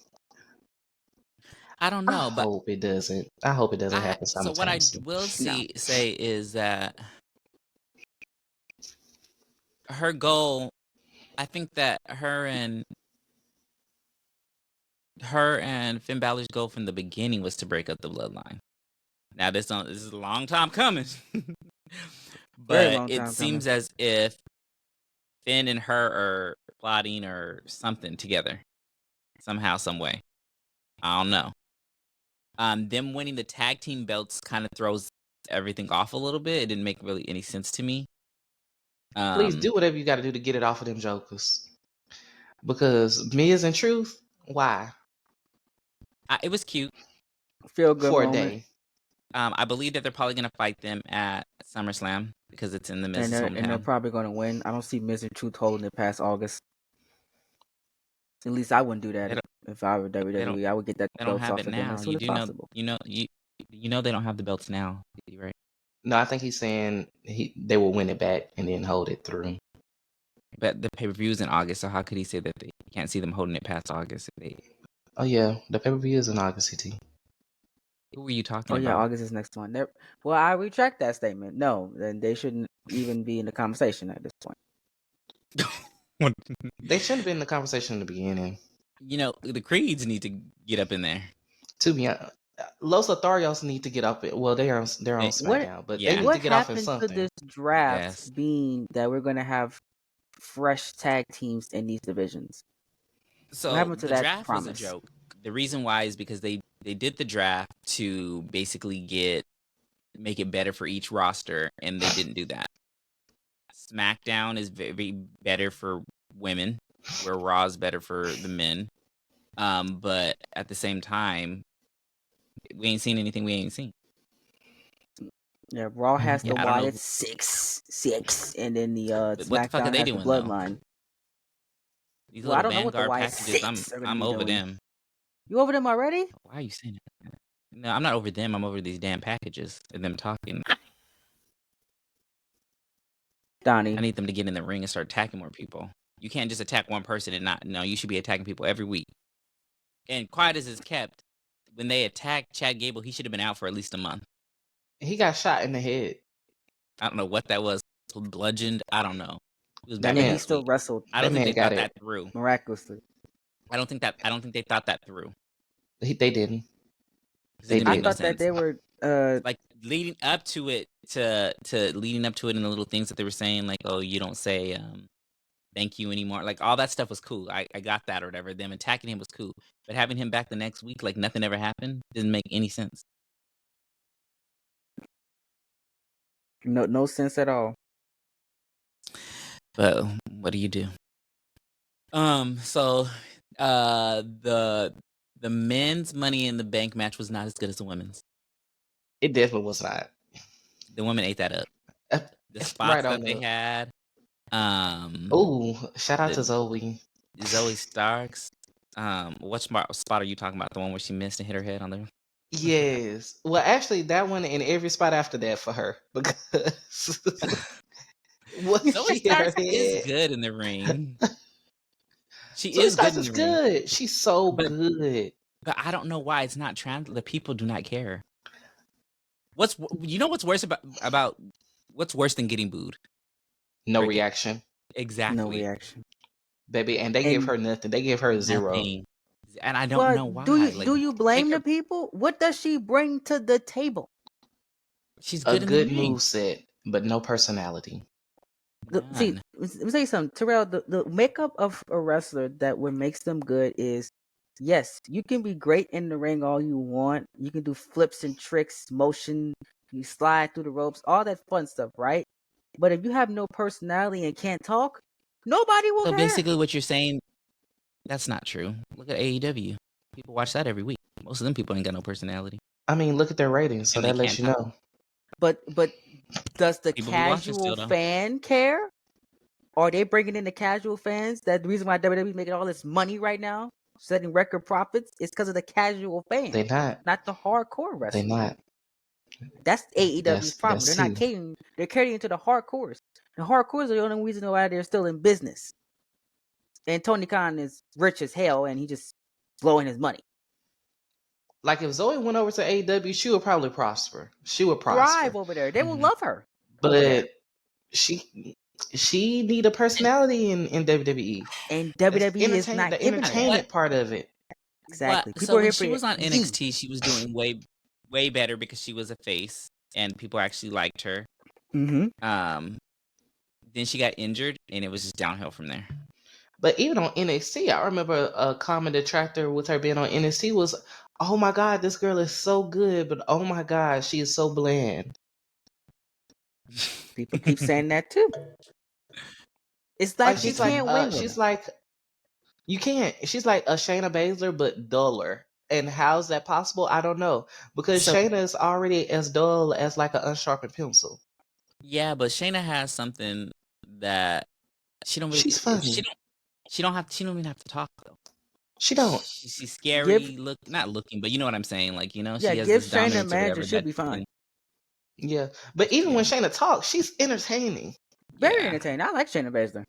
I don't know, but I hope it doesn't happen so what I simultaneously. will No. say is that her goal, I think that her and Finn Balor's goal from the beginning was to break up the bloodline. Now this is a long time coming, Very but long it time seems coming. as if Finn and her are plotting or something together somehow, some way. I don't know. Them winning the tag team belts kind of throws everything off a little bit. It didn't make really any sense to me. Please do whatever you got to do to get it off of them jokers, because Miz and Truth, why? It was cute. Feel good For a moment. day. I believe that they're probably gonna fight them at SummerSlam because it's in the Miz's And they're hometown. probably gonna win. I don't see Miz and Truth holding it past August. At least I wouldn't do that if I were WWE. I would get that They don't belts have off it of them now. as soon You as do know. possible. You know they don't have the belts now, right? No, I think he's saying they will win it back and then hold it through. But the pay per view is in August, so how could he say that they can't see them holding it past August? Oh yeah, the pay-per-view is in August, CT. Who were you talking Oh about? yeah, August is next one. Well, I retract that statement. No, then they shouldn't even be in the conversation at this point. They shouldn't have been in the conversation in the beginning. You know, the Creeds need to get up in there. To be honest, Los Lotharios need to get up. Well, they're on SmackDown, but they need to get off in something. What happened to this draft being that we're going to have fresh tag teams in these divisions? So what happened to the that draft promise? was a joke. The reason why is because they did the draft to basically make it better for each roster, and they didn't do that. SmackDown is very better for women, where Raw is better for the men. But at the same time, we ain't seen anything we ain't seen. Yeah, Raw has the Wyatt six, and then the what the fuck are SmackDown they has doing, the Bloodline. These Well, I little don't know what the Vanguard Wyatt packages, six are I'm over doing. them. You over them already? Why are you saying that? No, I'm not over them. I'm over these damn packages and them talking. Donnie, I need them to get in the ring and start attacking more people. You can't just attack one person and not. No, you should be attacking people every week. And quiet as it's kept, when they attacked Chad Gable, he should have been out for at least a month. He got shot in the head. I don't know what that was. Bludgeoned. I don't know. He was back and he still wrestled. I don't think they thought that through. Miraculously. I don't think they thought that through. They didn't. I thought that they were like leading up to it to leading up to it, and the little things that they were saying, like, oh, you don't say thank you anymore. Like, all that stuff was cool. I got that or whatever. Them attacking him was cool, but having him back the next week like nothing ever happened didn't make any sense. No sense at all. But what do you do? So the men's Money in the Bank match was not as good as the women's. It definitely was not. The women ate that up. The spots right that they had. Oh, shout out to Zoe Starks. What spot are you talking about? The one where she missed and hit her head on there? Yes. Well, actually, that one and every spot after that for her, because Zoe Starks is good in the ring. She Zoe is Starks good in is the ring. good. She's so good. But I don't know why it's not the people do not care. What's worse about what's worse than getting booed? No reaction. Exactly. No reaction. Baby, and they gave her nothing. They gave her zero. And I don't know why. Do you blame the people? What does she bring to the table? She's good a good moveset, but no personality. See, let me say something, Terrell. The makeup of a wrestler that what makes them good is, yes, you can be great in the ring all you want. You can do flips and tricks, motion, you slide through the ropes, all that fun stuff, right? But if you have no personality and can't talk, nobody will So care. basically, what you're saying, that's not true. Look at AEW. People watch that every week. Most of them people ain't got no personality. I mean, look at their ratings, so And they that lets can't you talk. know. But does the People be watching casual still, though. fan care? Are they bringing in the casual fans? That the reason why WWE is making all this money right now, setting record profits, is because of the casual fans, They not. not the hardcore They wrestlers. not. That's AEW's problem. That's They're not it. catering. They're catering to the hardcores. The hardcores are the only reason why they're still in business. And Tony Khan is rich as hell, and he just blowing his money. Like if Zoe went over to AEW, she would probably prosper. She would prosper. Thrive over there. They will love her. But she need a personality in WWE. And WWE is not the giving her entertainment that. part of it. Exactly. But, People so are here when for she was on you. NXT, she was doing way better because she was a face and people actually liked her. Mm-hmm. Then she got injured and it was just downhill from there. But even on NXT, I remember a common detractor with her being on NXT was, "Oh my God, this girl is so good, but oh my God, she is so bland." People keep saying that too. It's like you can't win with she's her. like, you can't. She's like a Shayna Baszler, but duller. And how's that possible? I don't know, because Shayna is already as dull as like an unsharpened pencil. Yeah, but Shayna has something that she don't really. She's funny. She don't even have to talk though. She don't. She's scary. Not looking, but you know what I'm saying. Like, she has give this Shayna dominance or manager, whatever. she'll be fine. Yeah, but even when Shayna talks, she's entertaining. Very entertaining. I like Shayna Baszler.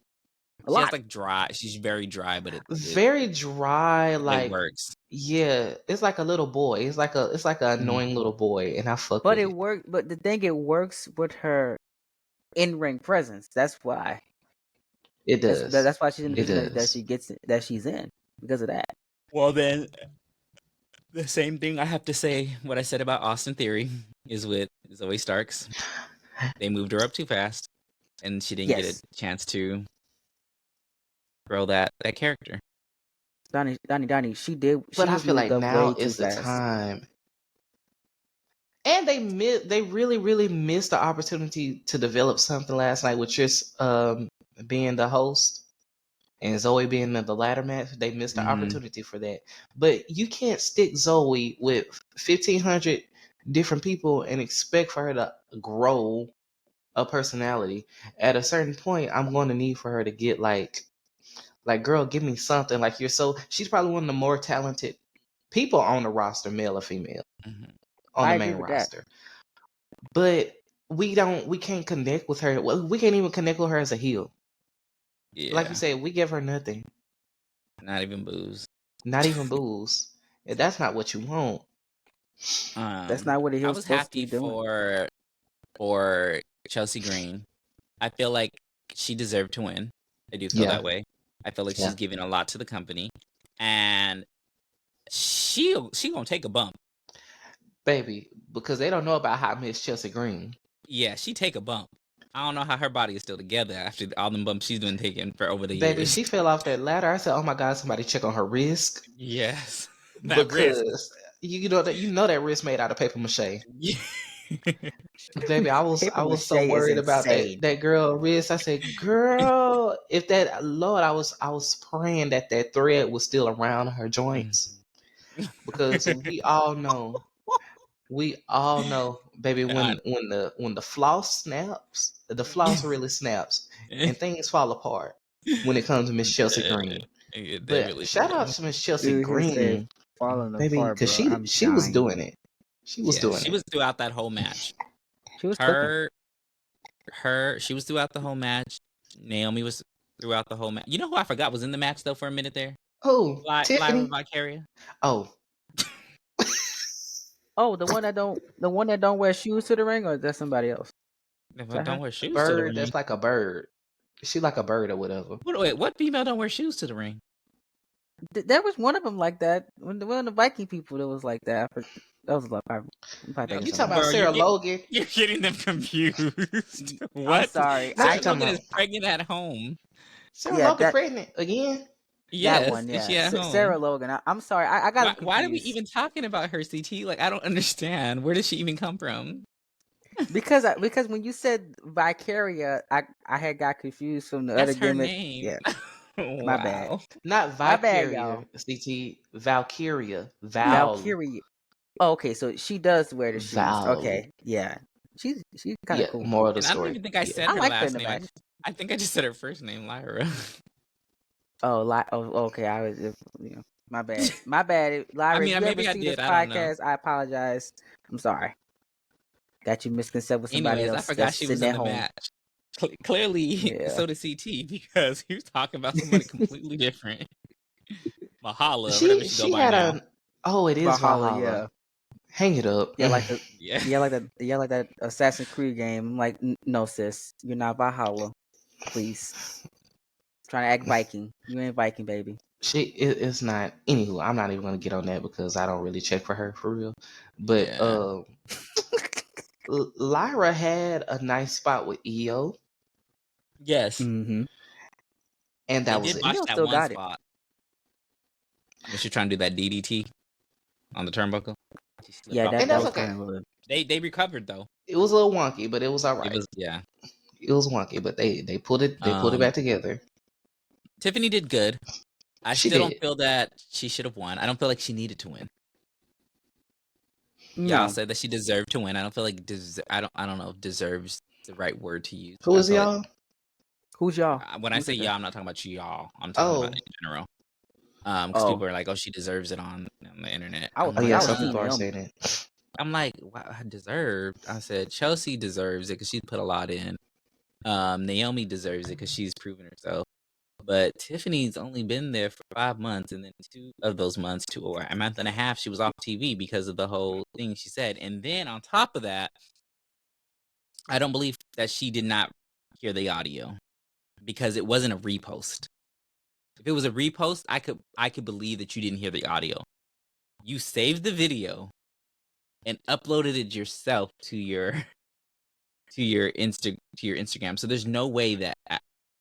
She has like dry. She's very dry, but very dry. Like it works. Yeah, it's like a little boy. It's like an annoying little boy, and I fuck but with it works. But the thing, it works with her in-ring presence. That's why it does. That's why she's in the position that she's in, because of that. Well, then the same thing I have to say. What I said about Austin Theory is with Zoe Starks. They moved her up too fast, and she didn't get a chance to grow that character. Donnie, she did. But I feel like now is the time. And they really, really missed the opportunity to develop something last night with Trish being the host and Zoe being the ladder match. They missed the opportunity for that. But you can't stick Zoe with 1,500 different people and expect for her to grow a personality. At a certain point, I'm going to need for her to get like, girl, give me something. Like, she's probably one of the more talented people on the roster, male or female, on the main roster. But we can't connect with her. We can't even connect with her as a heel. Yeah. Like you said, we give her nothing. Not even booze. Not even booze. That's not what you want. That's not what a heel's supposed to be doing. I was happy for Chelsea Green. I feel like she deserved to win. I do feel that way. I feel like she's giving a lot to the company, and she gonna take a bump, baby, because they don't know about how Miss Chelsea Green. Yeah, she take a bump. I don't know how her body is still together after all the bumps she's been taking for over the years. Baby, she fell off that ladder. I said, "Oh my God, somebody check on her wrist." Yes, because wrist. you know that wrist made out of paper mache. Baby, I was so worried about that girl wrist. I said, "Girl, if that Lord, I was praying that thread was still around her joints, because we all know, baby, when the floss snaps, the floss really snaps, and things fall apart when it comes to Miss Chelsea Green." But really shout out to Miss Chelsea Green, baby, because she was doing it. She was doing it. She was throughout that whole match. She was she was throughout the whole match. Naomi was throughout the whole match. You know who I forgot was in the match though for a minute there? Who? Tiffany? Lyra Valkyria. Oh. Oh, the one that don't wear shoes to the ring, or is that somebody else? Don't wear shoes bird, to the ring. That's like a bird. She like a bird or whatever. Wait, what female don't wear shoes to the ring? There was one of them like that. One of the Viking people that was like that. That was like, you talking about Sarah Logan? You're getting them confused. What? I'm sorry. Sarah Logan is pregnant at home. Sarah Logan pregnant again? Yes, that one, yeah. She at home. Sarah Logan. I'm sorry. I got. Why are we even talking about her, CT? Like, I don't understand. Where does she even come from? Because when you said Vicaria, I had got confused from the That's other her gimmick. name. Yeah, my bad. Wow. Not My bad, Vicaria, y'all. CT. Valkyria. Valkyrie. Oh, okay, so she does wear the shoes. Val. Okay, yeah, she's kind of Yeah, cool. more of the And I don't story. even think I Yeah. said I her like her in last the name. match. I think I just said her first name, Lyra. Oh, okay. I was, my bad. My bad. Lyra, if you ever maybe I see this did. I don't know. podcast, I apologize. I'm sorry. Got you misconceived with somebody Anyways, I else forgot that's she was sitting in at the home. match. Clearly, Yeah. so did CT because he was talking about somebody completely different. Mahala, whatever she go She by had now. a. Oh, it is Valhalla. Hang it up. Yeah, like the Yeah. like that Assassin's Creed game. I'm like, no, sis, you're not Valhalla. Please, trying to act Viking. You ain't Viking, baby. It's not. Anywho, I'm not even gonna get on that because I don't really check for her for real. But Yeah. Lyra had a nice spot with EO, Yes. Mm-hmm. and They that was did it. botch Io that still one got it. spot when she trying to do that DDT on the turnbuckle. She slipped Yeah, off the And that that's rope. was okay. kind of a. They recovered though. It was a little wonky, but it was all It right. was yeah. It was wonky, but they put it back together. Tiffany did good. I She still don't did. feel that she should have won. I don't feel like she needed to win. No. Y'all said that she deserved to win. I don't feel like I don't know if deserves the right word to use. Who I is feel y'all? Who's y'all? when I Who's say the- y'all, I'm not talking about y'all. I'm talking about Oh, in general. Because Oh, people are like, "Oh, she deserves it on the internet." I was I'm oh like, yeah. I was Some team people are Naomi. saying it. I'm like, wow, deserved. I said Chelsea deserves it because she put a lot in. Naomi deserves it because she's proven herself. But Tiffany's only been there for 5 months, and then 2 of those months, or a month and a half, she was off TV because of the whole thing she said. And then on top of that, I don't believe that she did not hear the audio because it wasn't a repost. If it was a repost, I could believe that you didn't hear the audio. You saved the video and uploaded it yourself to your Instagram. So there's no way that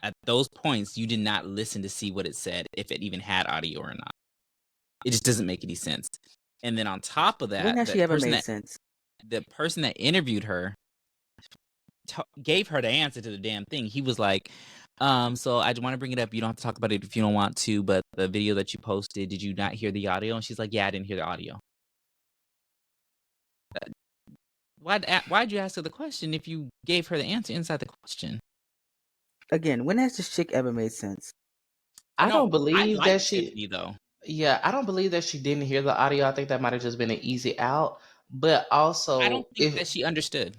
at those points you did not listen to see what it said, if it even had audio or not. It just doesn't make any sense. And then on top of When that, has she ever made sense? the person that interviewed her gave her the answer to the damn thing. He was like, so I want to bring it up. You don't have to talk about it if you don't want to, but the video that you posted, did you not hear the audio? And she's like, yeah, I didn't hear the audio. Why'd you ask her the question if you gave her the answer inside the question? Again, when has this chick ever made sense? I don't I believe like that she. Tiffany though. Yeah, I don't believe that she didn't hear the audio. I think that might have just been an easy out. But I don't also, think that she understood.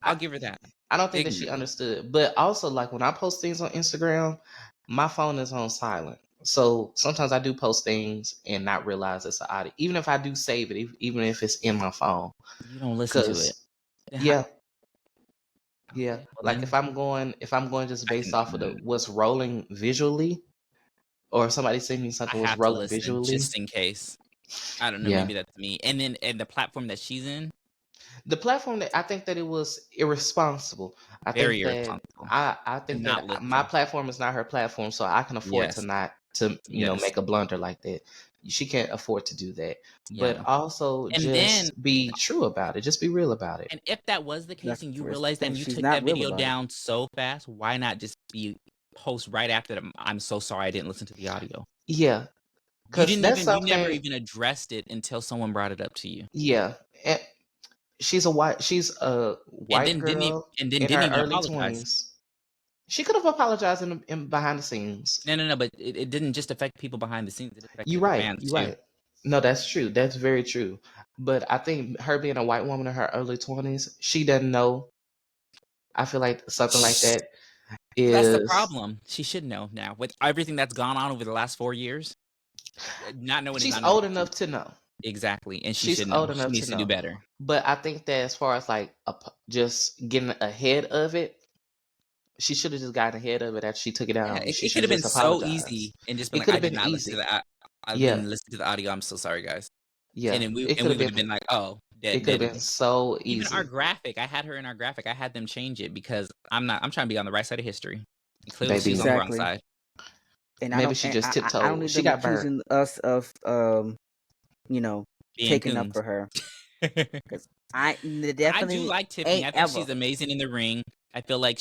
I'll give her that. I don't think that she Ignorantly. understood. But also, like when I post things on Instagram, my phone is on silent. So sometimes I do post things and not realize it's an audio, even if I do save it, even if it's in my phone. You don't listen to it. Because yeah, Okay, well like then if I'm going just I based off of can. what's rolling visually, or if somebody send me I something was have to rolling listen visually, just in case. I don't know. yeah. Maybe that's me. And then the platform that she's in, The platform that I think that it was irresponsible. I very think that irresponsible. I To think not that my listen. platform is not her platform, so I can afford to Yes. not to Yes. make a blunder like that. She can't afford to do that. But Yeah. also And then just be true about it. Just be real about it. and if that was the case That's and you the first realized that thing. and you She's took not that real video about it. down so fast, why not just be post right after that? I'm so sorry I didn't listen to the audio. Yeah, You because that's you never something. even addressed it until someone brought it up to you. Yeah, and she's a white girl And then in didn't her even early apologize. 20s. She could have apologized in behind the scenes. No, but it didn't just affect people behind the scenes. It affected You're the right. fans You're too. right. No, that's true. That's very true. But I think her being a white woman in her early 20s, she doesn't know. I feel like something like that That's the is. problem. She should know now with everything that's gone on over the last 4 years. Not knowing is She's not an old excuse. enough to know. Exactly, and she She's should know. old She enough to needs to do know. better. But I think that as far as like just getting ahead of it, she should have just gotten ahead of it after she took it Yeah, down. She it should could have have been just so apologized. easy and just been It like, could I have did been not listen to easy. the I Yeah, didn't listen to the audio. I'm so sorry, guys. yeah. And It we could have would have been. been like, oh, It could have dead. been so Even our easy, graphic, I had her in our graphic. I had them change it because I'm trying to be on the right side of history. And clearly, she was on the baby. wrong Exactly. side. And Maybe she just I don't tiptoed. need She them got burned. accusing us of Being taking up coons. for her. Because I I do definitely like Tiffany. ain't I think ever. she's amazing in the ring. I feel like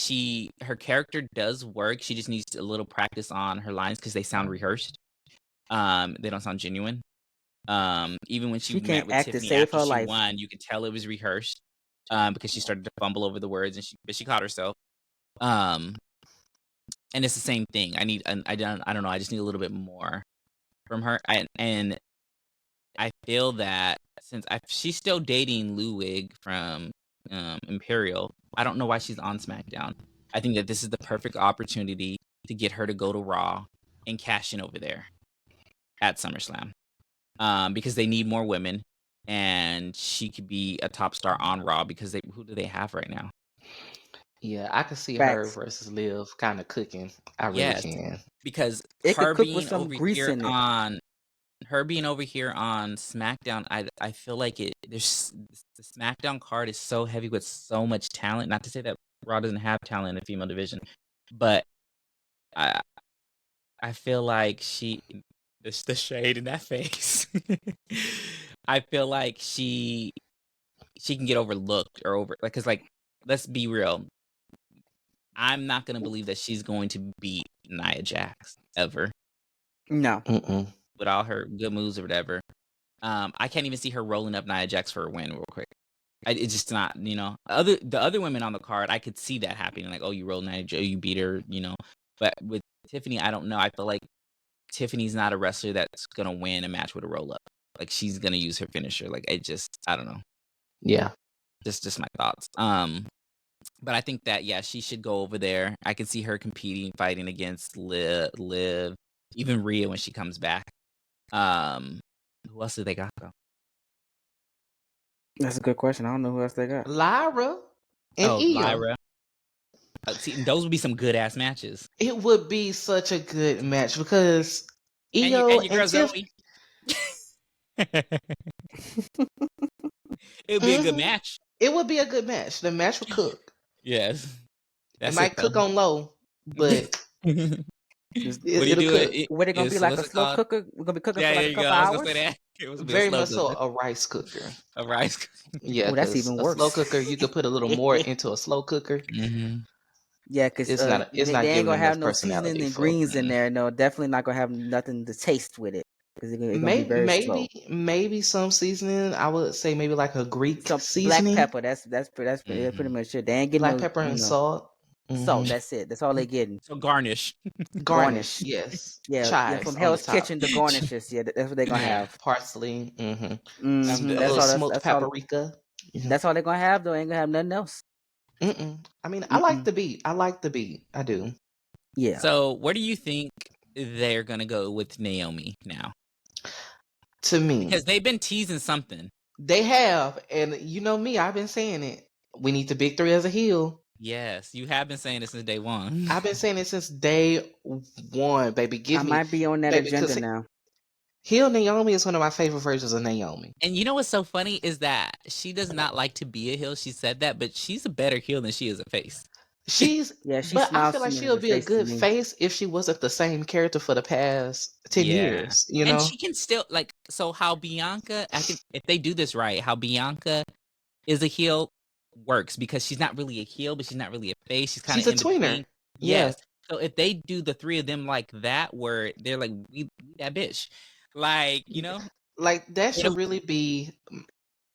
her character does work. She just needs a little practice on her lines because they sound rehearsed. They don't sound genuine. Even when she She met can't with act to Tiffany save after her she life. won, you could tell it was rehearsed. Because she started to fumble over the words, but she caught herself. Um, and it's the same thing. I don't know. I just need a little bit more from her. And I feel that since she's still dating Ludwig from Imperial, I don't know why she's on SmackDown. I think that this is the perfect opportunity to get her to go to Raw and cash in over there at SummerSlam. Because they need more women, and she could be a top star on Raw because who do they have right now? Yeah, I can see her Facts. versus Liv kind of cooking. I really Yes, can. because It could cook with some grease in it. her being over here on SmackDown, I feel like there's the SmackDown card is so heavy with so much talent. Not to say that Raw doesn't have talent in the female division, but I I feel like the shade in that face. I feel like she can get overlooked or because let's be real. I'm not gonna believe that she's going to beat Nia Jax ever No. Mm-mm. with all her good moves or whatever. I can't even see her rolling up Nia Jax for a win real quick. It's just not, the other women on the card, I could see that happening. Like, oh, you rolled Nia Jax, you beat her, But with Tiffany, I don't know. I feel like Tiffany's not a wrestler that's gonna win a match with a roll up. Like, she's gonna use her finisher. Like, I don't know. Yeah. Just my thoughts. But I think that she should go over there. I can see her competing, fighting against Liv, even Rhea when she comes back. Who else do they got though? That's a good question. I don't know who else they got. Lyra and Io. Lyra. See, those would be some good ass matches. It would be such a good match because And Io your girl Tiff. Zoe. It would be a good match. It would be a good match. The match would cook. Yes, It might cook on low, but What do you it'll do? cook. What it gonna be like a What's it slow called? cooker? We're gonna be cooking Yeah, for like there a you go. couple I was gonna hours. say that. It was Very a slow much so cooker. a rice cooker. A rice cooker. Yeah, that's because even a worse. slow cooker, you could put a little more into a slow cooker. Mm-hmm. Yeah, because It's not they ain't giving gonna have enough no seasoning personality and for. greens in there. No, definitely not gonna have nothing to taste with it because it's gonna be very slow. Maybe some seasoning. I would say maybe like a Greek Some black seasoning. pepper. That's pretty much it. They ain't getting Black no pepper and salt. salt. That's it. That's all they getting. So garnish. Garnish, yes. Yeah, Chives from on the Hell's top. Kitchen, the garnishes. Yeah, that's what they're gonna Yeah. have. Parsley. Um, A That's little all. smoked paprika. That's all they're gonna have. Though ain't gonna have nothing else. I mean, I like the beat. I do. Yeah. So, where do you think they're gonna go with Naomi now? To me, Because they've been teasing something. they have, and you know me, I've been saying it. We need the big three as a heel. Yes, you have been saying it since day one. I've been saying it since day one, baby. I might be on that agenda now. Heel Naomi is one of my favorite versions of Naomi. And you know what's so funny is that she does not like to be a heel. She said that, but she's a better heel than she is a face. But I feel like she'll be a good face if she wasn't the same character for the past 10 years, And she can still, so how Bianca, I think if they do this right, how Bianca is a heel works because she's not really a heel, but she's not really a face. She's kind of in tweener. between. Yes. So if they do the three of them like that, where they're like, we that bitch. Like, Like that should really be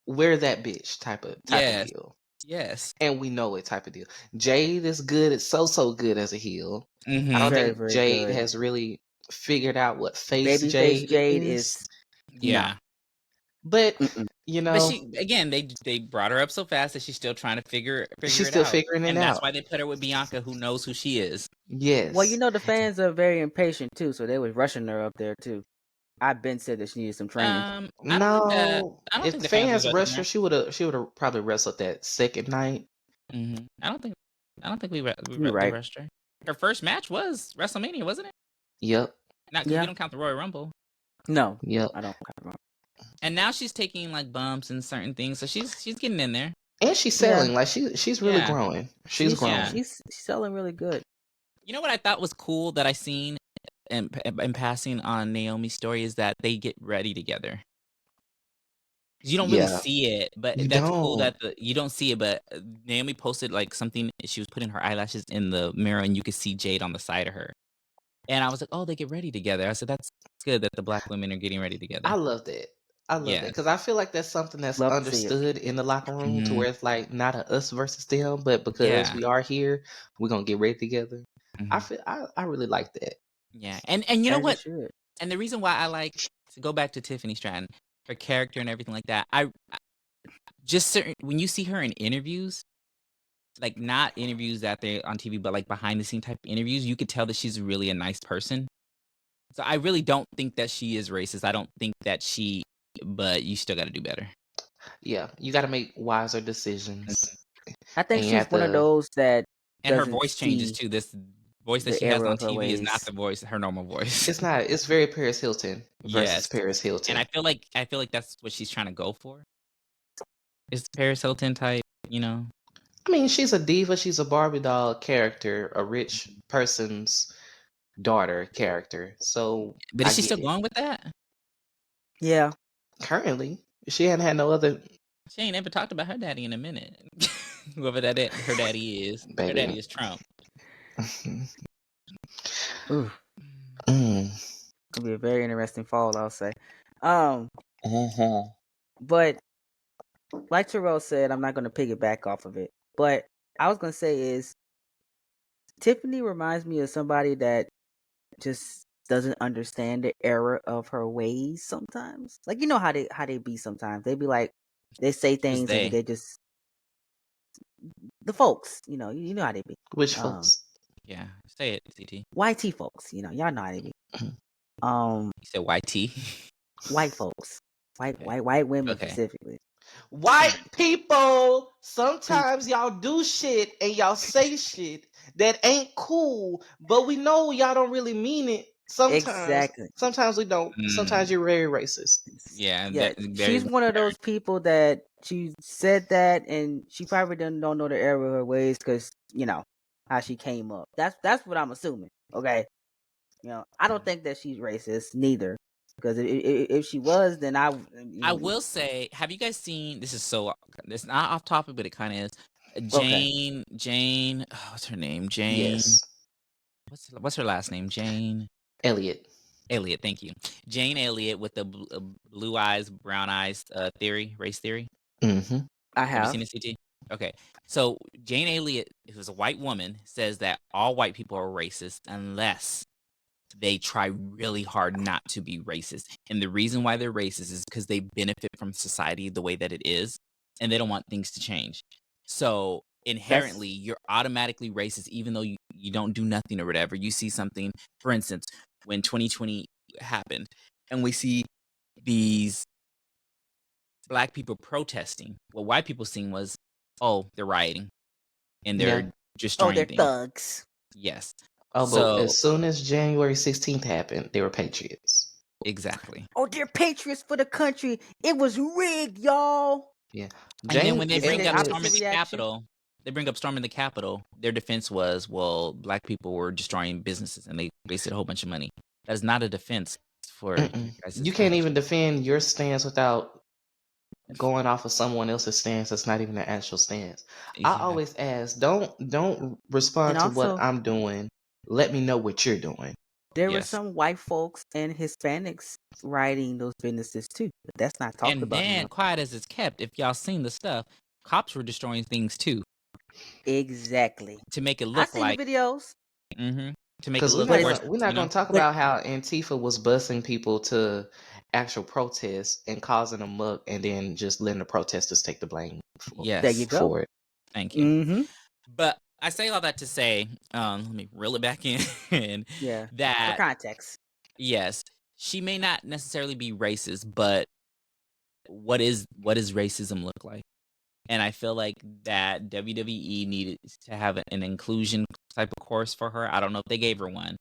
we're that bitch type of deal. Yes. And we know it type of deal. Jade is good. It's so good as a heel. Mm-hmm. I don't Very, think very Jade good. has really figured out what face Babyface Jade is. Yeah. But but she they brought her up so fast that she's still trying to figure she's it still out. figuring it and out. That's why they put her with Bianca, who knows who she is. Yes. Well, the fans are very impatient too, so they was rushing her up there too. I've been said that she needed some training. I don't if think the the fans fans rushed her, she would have probably wrestled that second night. Mm-hmm. I don't think we right. rushed her. Her first match was WrestleMania, wasn't it? Yep. Not because we don't count the Royal Rumble. No. Yep. I don't count the Rumble. And now she's taking like bumps and certain things, so she's getting in there. And she's selling like she's really growing. She's growing. She's selling really good. You know what I thought was cool that I seen in passing on Naomi's story is that they get ready together. You don't really Yeah, see it, but you that's cool don't. that you don't see it. But Naomi posted like something. She was putting her eyelashes in the mirror, and you could see Jade on the side of her. And I was like, "Oh, they get ready together." I said, "That's good that the black women are getting ready together." I love that. I love that Yeah. because I feel like that's something that's Love to see it. understood in the locker room to Mhm. where it's like not a us versus them, but because Yeah. we are here, we're gonna get ready together. I Mhm. feel I really like that. Yeah. And you know As it what? should. And the reason why I like to go back to Tiffany Stratton, her character and everything like that. I just certain when you see her in interviews, like not interviews that they on TV, but like behind the scene type interviews, you could tell that she's really a nice person. So I really don't think that she is racist. I don't think that she, but you still got to do better. Yeah, you got to make wiser Mhm. decisions, I think and you she's have one of to. those that And her doesn't voice changes see too. This voice that the she has error on of her TV is not ways. the voice, her normal voice. It's not. It's very Paris Hilton versus Yes. Paris And Hilton. I feel like that's what she's trying to go for. It's Paris Hilton type, you know. I mean, she's a diva. She's a Barbie doll character, a rich person's daughter character. So But I is she get still it. going with that? Yeah. Currently, she hadn't had no other She ain't ever talked about her daddy in a minute. Whoever her daddy is. Her daddy baby. is Trump. Ooh, Mm. gonna be a very interesting fall, I'll say. Um, Uh-huh. but like Terrell said, I'm not gonna piggyback off of it. But I was gonna say is Tiffany reminds me of somebody that just doesn't understand the error of her ways sometimes. Like you know how they be sometimes. They be like they say Who's things and they? they just the folks, you know how they be. Which folks? Yeah. Say it, CT. YT folks, y'all know how they be. Mhm. You said YT? White folks. Okay. White women Okay. specifically. White people, Pre sometimes y'all do shit and y'all say shit that ain't cool, but we know y'all don't really mean it. Sometimes, Exactly. sometimes we don't. Mm, Sometimes you're very racist. yeah, Yeah, very she's one of those people that she said that, and she probably don't know the error of her ways because how she came up. That's what I'm assuming. Okay, I don't think that she's racist neither. Because if she was, then I will say, have you guys seen? This is so. It's not off topic, but it kind of is. Okay. Jane. What's her name? Jane. Yes, What's her last name? Jane Elliot. Elliott. Thank you, Jane Elliott with the blue eyes, brown eyes theory, race theory. Mm-hmm. I Have you have. seen it, CT? Okay, so Jane Elliott, who's a white woman, says that all white people are racist unless they try really hard not to be racist. And the reason why they're racist is because they benefit from society the way that it is, and they don't want things to change. So That's inherently, you're automatically racist, even though you don't do nothing or whatever. You see something, for instance, when 2020 happened, and we see these black people protesting, what white people seen was, oh, they're rioting and Yeah. they're they're destroying things. thugs. Yes. Oh, but So as soon as January 16th happened, they were patriots. exactly. Oh, they're patriots for the country. It was rigged, y'all. Yeah. And then when Jane they Isn't bring it up Elliott. storming opposite the reaction? Capitol, their defense was, well, black people were destroying businesses and they wasted a whole bunch of money. That is not a defense for your guys' You can't action. even defend your stance without going off of someone else's stance that's not even an actual stance. I Yeah. always ask, don't And respond to what also, I'm doing. Let me know what you're doing. there were Yes. some white folks and Hispanics riding those businesses too, but that's not talked And about then, enough. quiet as it's kept, if y'all seen the stuff, cops were destroying things too Exactly. to make it I look seen the like, videos, to make it Because look but worse, we're not gonna talk but about how Antifa was busing people to actual protests and causing a muck and then just letting the protesters take the blame there you yes, go. for it. thank you. Mm-hmm. But I say all that to say, let me reel it back in, Yeah. For that context. yes, she may not necessarily be racist, but what does racism look like? And I feel like that WWE needed to have an inclusion type of course for her. I don't know if they gave her one,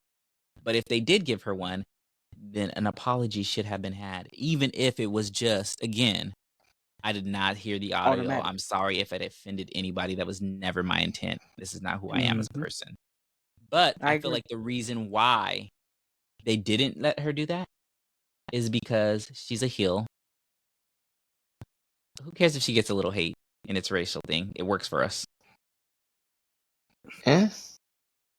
but if they did give her one, then an apology should have been had, even if it was just, again, I did not hear the audio. Automatic. I'm sorry if it offended anybody. That was never my intent. This is not who I am as a Mm-hmm. person. But I I feel agree. like the reason why they didn't let her do that is because she's a heel Who cares if she gets a little hate and it's a racial thing? It works for us. Eh?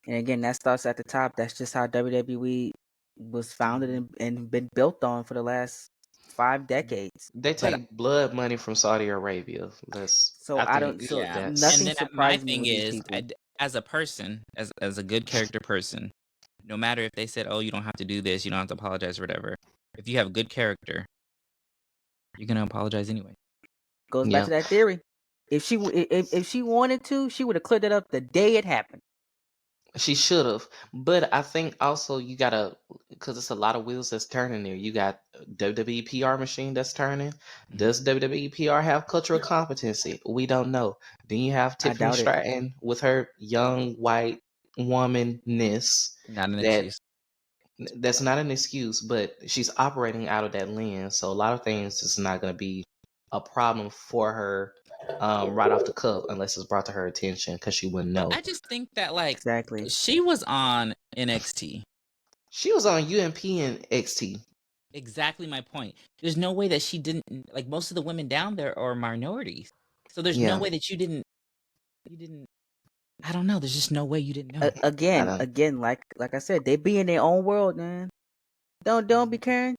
And again, that starts at the top. That's just how WWE was founded and been built on for the last 5 decades. They take blood money from Saudi Arabia. So I don't. So Yeah, and nothing then my surprises me thing with these is, people. as a person, as a good character person, no matter if they said, "Oh, you don't have to do this, you don't have to apologize or whatever," if you have a good character, you're gonna apologize anyway. Goes back to that theory. If she wanted to, she would have cleared it up the day it happened. She should have, but I think also you gotta, because it's a lot of wheels that's turning there. You got WWE PR machine that's turning. Does WWE PR have cultural competency? We don't know. Then you have I Tiffany doubt it. Stratton with her young white womanness. Not an excuse. That's not an excuse, but she's operating out of that lens. So a lot of things is not going to be a problem for her right off the cuff unless it's brought to her attention because she wouldn't know. I just think that Exactly. she was on NXT. She was on UMP and XT. Exactly my point. There's no way that she didn't, like, most of the women down there are minorities. So there's no way that you didn't I don't know. There's just no way you didn't know. Again, like I said, they be in their own world, man. Don't be caring.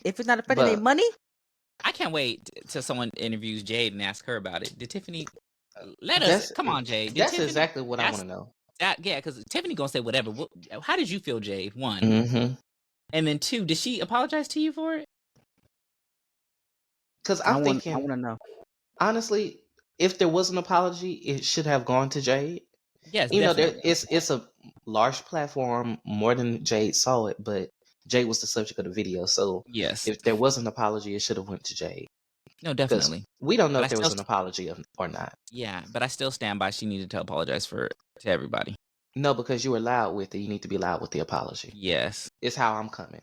If it's not affecting their money. I can't wait till someone interviews Jade and asks her about it. Did Tiffany let us come on, Jade? That's exactly what I want to know. Yeah, because Tiffany gonna say whatever. How did you feel, Jade? 1. Mm-hmm. And then 2, did she apologize to you for it? Because I want to know. Honestly, if there was an apology, it should have gone to Jade. Yes, it's a large platform, more than Jade saw it, but Jade was the subject of the video. So yes, if there was an apology, it should have went to Jade. No, definitely. We don't know if there was an apology or not. Yeah, but I still stand by she needed to apologize to everybody. No, because you were loud with it. You need to be loud with the apology. Yes. It's how I'm coming.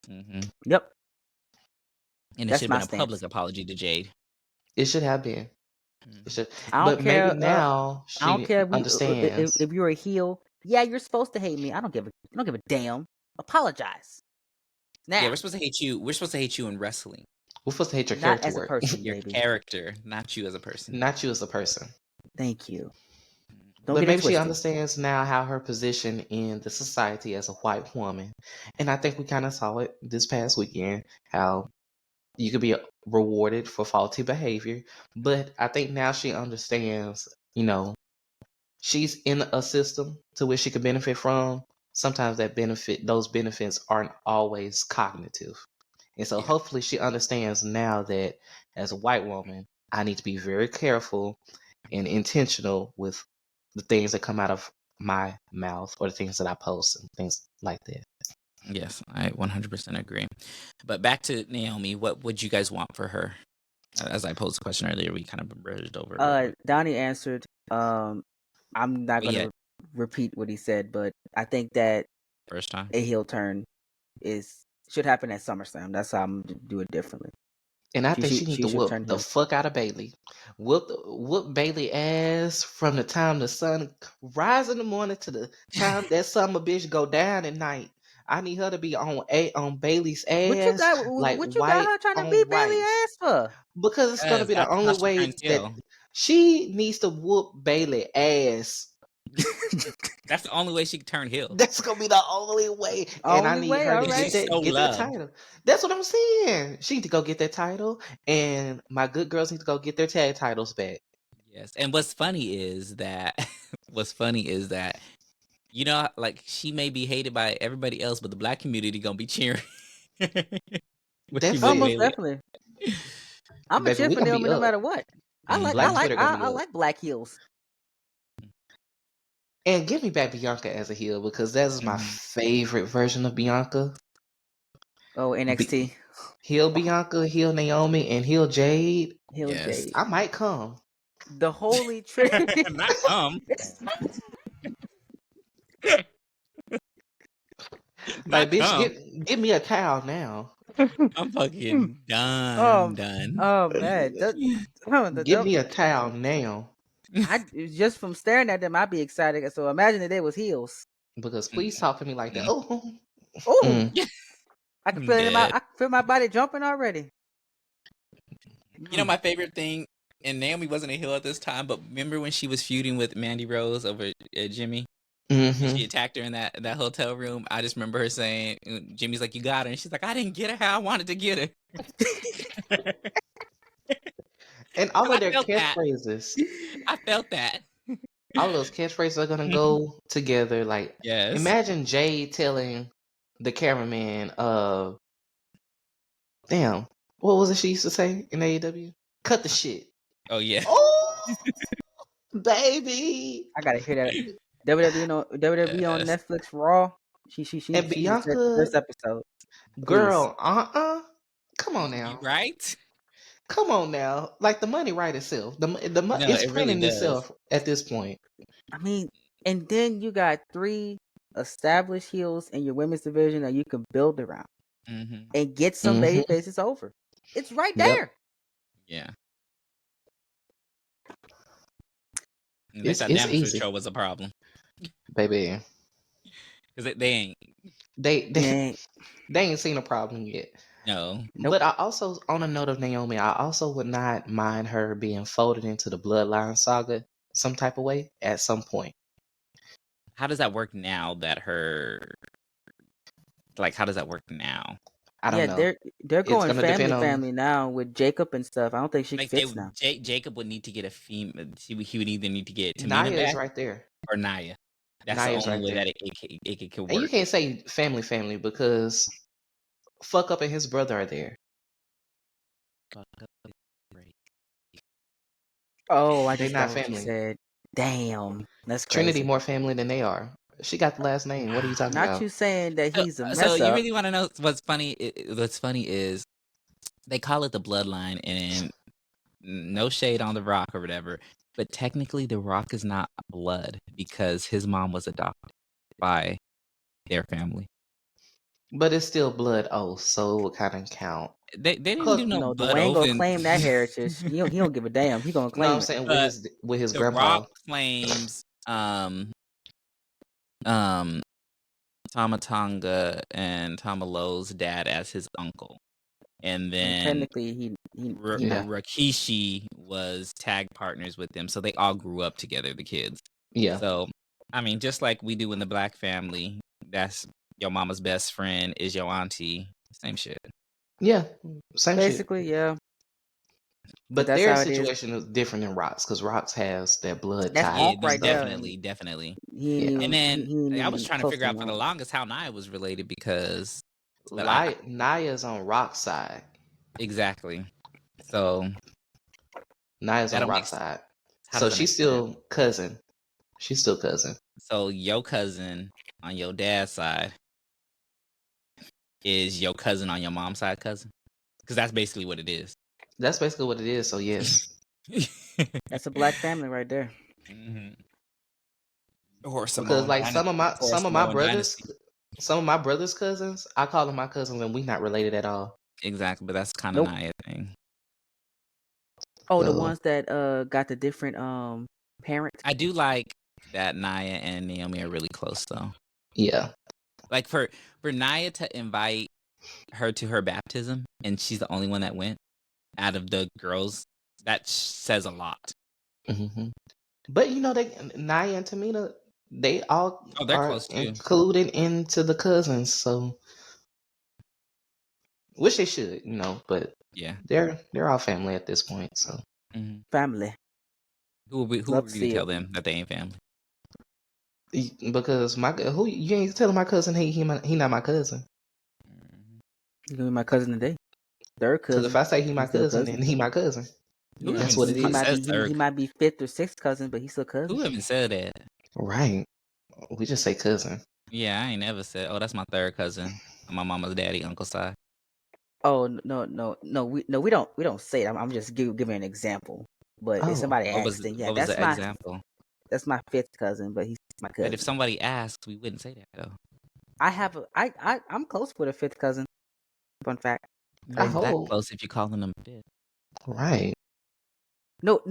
Mm-hmm. Yep. And it should have been a public apology to Jade. It should have been. It should. I don't care. Maybe now she I don't care understands. if you're a heel. Yeah, you're supposed to hate me. I don't give a damn. Apologize. Now. Yeah, we're supposed to hate you. We're supposed to hate you in wrestling. We're supposed to hate your character. Not as a person, your character, not you as a person. Not you as a person. Thank you. But maybe she understands now how her position in the society as a white woman. And I think we kind of saw it this past weekend, how you could be rewarded for faulty behavior. But I think now she understands, she's in a system to which she could benefit from. Sometimes those benefits aren't always cognitive. And so hopefully she understands now that as a white woman, I need to be very careful and intentional with the things that come out of my mouth or the things that I post and things like that. Yes, I 100% agree. But back to Naomi, what would you guys want for her? As I posed the question earlier, we kind of bridged over. Donnie answered. I'm not going to repeat what he said, but I think that first time a heel turn should happen at SummerSlam. That's how I'm going to do it differently. And I think she needs to whoop the fuck out of Bayley. Whoop Bayley ass from the time the sun rise in the morning to the time that summer bitch go down at night. I need her to be on Bayley's ass. What you got her trying to beat Bayley's ass for? Because it's gonna be the only way that she needs to whoop Bayley ass. That's the only way she can turn heel. That's gonna be the only way. And I need her to get that title. That's what I'm saying. She need to go get that title, and my good girls need to go get their tag titles back. Yes. And what's funny is that like, she may be hated by everybody else, but the black community gonna be cheering. Almost definitely. I'm a cheer for Naomi no matter what. I like black heels. And give me back Bianca as a heel, because that's my favorite version of Bianca. Oh, NXT. Heel Bianca, heel Naomi, and heel Jade. Jade. I might come. The Holy Trinity. Not come. Like, bitch, give me a cow now. I'm fucking done. Done. Oh man, give me a towel now. Just from staring at them, I'd be excited. So imagine that they was heels. Because please talk to me like that. Oh, I can feel it I can feel my body jumping already. You know my favorite thing, and Naomi wasn't a heel at this time, but remember when she was feuding with Mandy Rose over Jimmy? And she attacked her in that hotel room. I just remember her saying, Jimmy's like, "You got her," and she's like, "I didn't get her how I wanted to get her." And all of I their felt that. catchphrases, I felt that. all of those catchphrases are gonna go together. Like, Yes. imagine Jay telling the cameraman, damn, what was it she used to say in AEW? Cut the shit. Oh yeah. Oh, baby. I gotta hear that. WWE on Yes. Netflix Raw. She And said the Bianca, first episode. Please. girl, come on now. Right? Come on now. Like, the money right itself. No, It's it really printing does. itself at this point. I mean, and then you got 3 established heels in your women's division that you can build around and get some baby faces over. It's right there. Yeah. It's That damage easy, control was a problem baby. because they ain't. They ain't seen a problem yet. No. Nope. But I also, on a note of Naomi, I also would not mind her being folded into the Bloodline saga some type of way at some point. How does that work now that her? Like, how does that work now? I don't know. They're going gonna depend on- family now with Jacob and stuff. I don't think she Like, fits now. Jacob would need to get a female. He would either need to get Tamina Naya back is right there. or Naya. That's Naya's the only right way there. that it could work. And you can't say family because Fuck Up and his brother are there. Oh, I They just not got what family. you said. Damn, that's crazy. Trinity more family than they are. She got the last name. What are you talking Not about? you saying that he's a mess So you up. really want to know what's funny? What's funny is they call it the bloodline, and no shade on The Rock or whatever, but technically The Rock is not blood because his mom was adopted by their family. But it's still blood oath, so it would kind of count. They didn't do no blood Dwayne oath. gonna claim that heritage. He don't give a damn. He gonna claim No, I'm it. saying But with his The grandpa. Rock claims Tamatonga and Tamalo's dad as his uncle. And then technically he not. Rikishi was tag partners with them, so they all grew up together, the kids. Yeah. So, I mean, just like we do in the Black family, that's your mama's best friend is your auntie. Same shit. Yeah, same Basically, shit. yeah. But that's their how it is. situation is different than Rock's because Rock's has that blood That's tie. Hawk right there. Definitely. Yeah. And then he I was trying to figure out for the long. longest how Nia was related because Naya's on Rock's side. Exactly. So Naya's on that'll Rock's make- side. how So does that she's make still cousin. She's still cousin. So your cousin on your dad's side is your cousin on your mom's side cousin? Because that's basically what it is. That's basically what it is. So yes. That's a Black family right there. Or Because like some of my brothers' cousins, I call them my cousins and we not related at all. Exactly, but that's kind of Nia thing. Oh, the ones that got the different parents. I do like that Nia and Naomi are really close though. Yeah. Like for Nia to invite her to her baptism and she's the only one that went out of the girls, that says a lot. Mm-hmm. But you know, Nia and Tamina, they all they're are close too. Included into the cousins, so which they should, but yeah, they're all family at this point. So family. Who would you tell them that they ain't family? Because you ain't telling my cousin he not my cousin. He's gonna be my cousin today. Third cousin. Because if I say he my cousin, then he my cousin. Yeah. That's what it is. He might be 5th or 6th cousin, but he's still cousin. Who even said that? Right. We just say cousin. Yeah, I ain't never said. Oh, that's my third cousin on my mama's daddy uncle's side. Oh no, we don't say it. I'm just giving an example. But if somebody asks, then yeah, that's my example. That's my 5th cousin, but he's my cousin. But if somebody asks, we wouldn't say that though. I'm close with a 5th cousin. Fun fact. That close if you're calling them 5th. Right. No,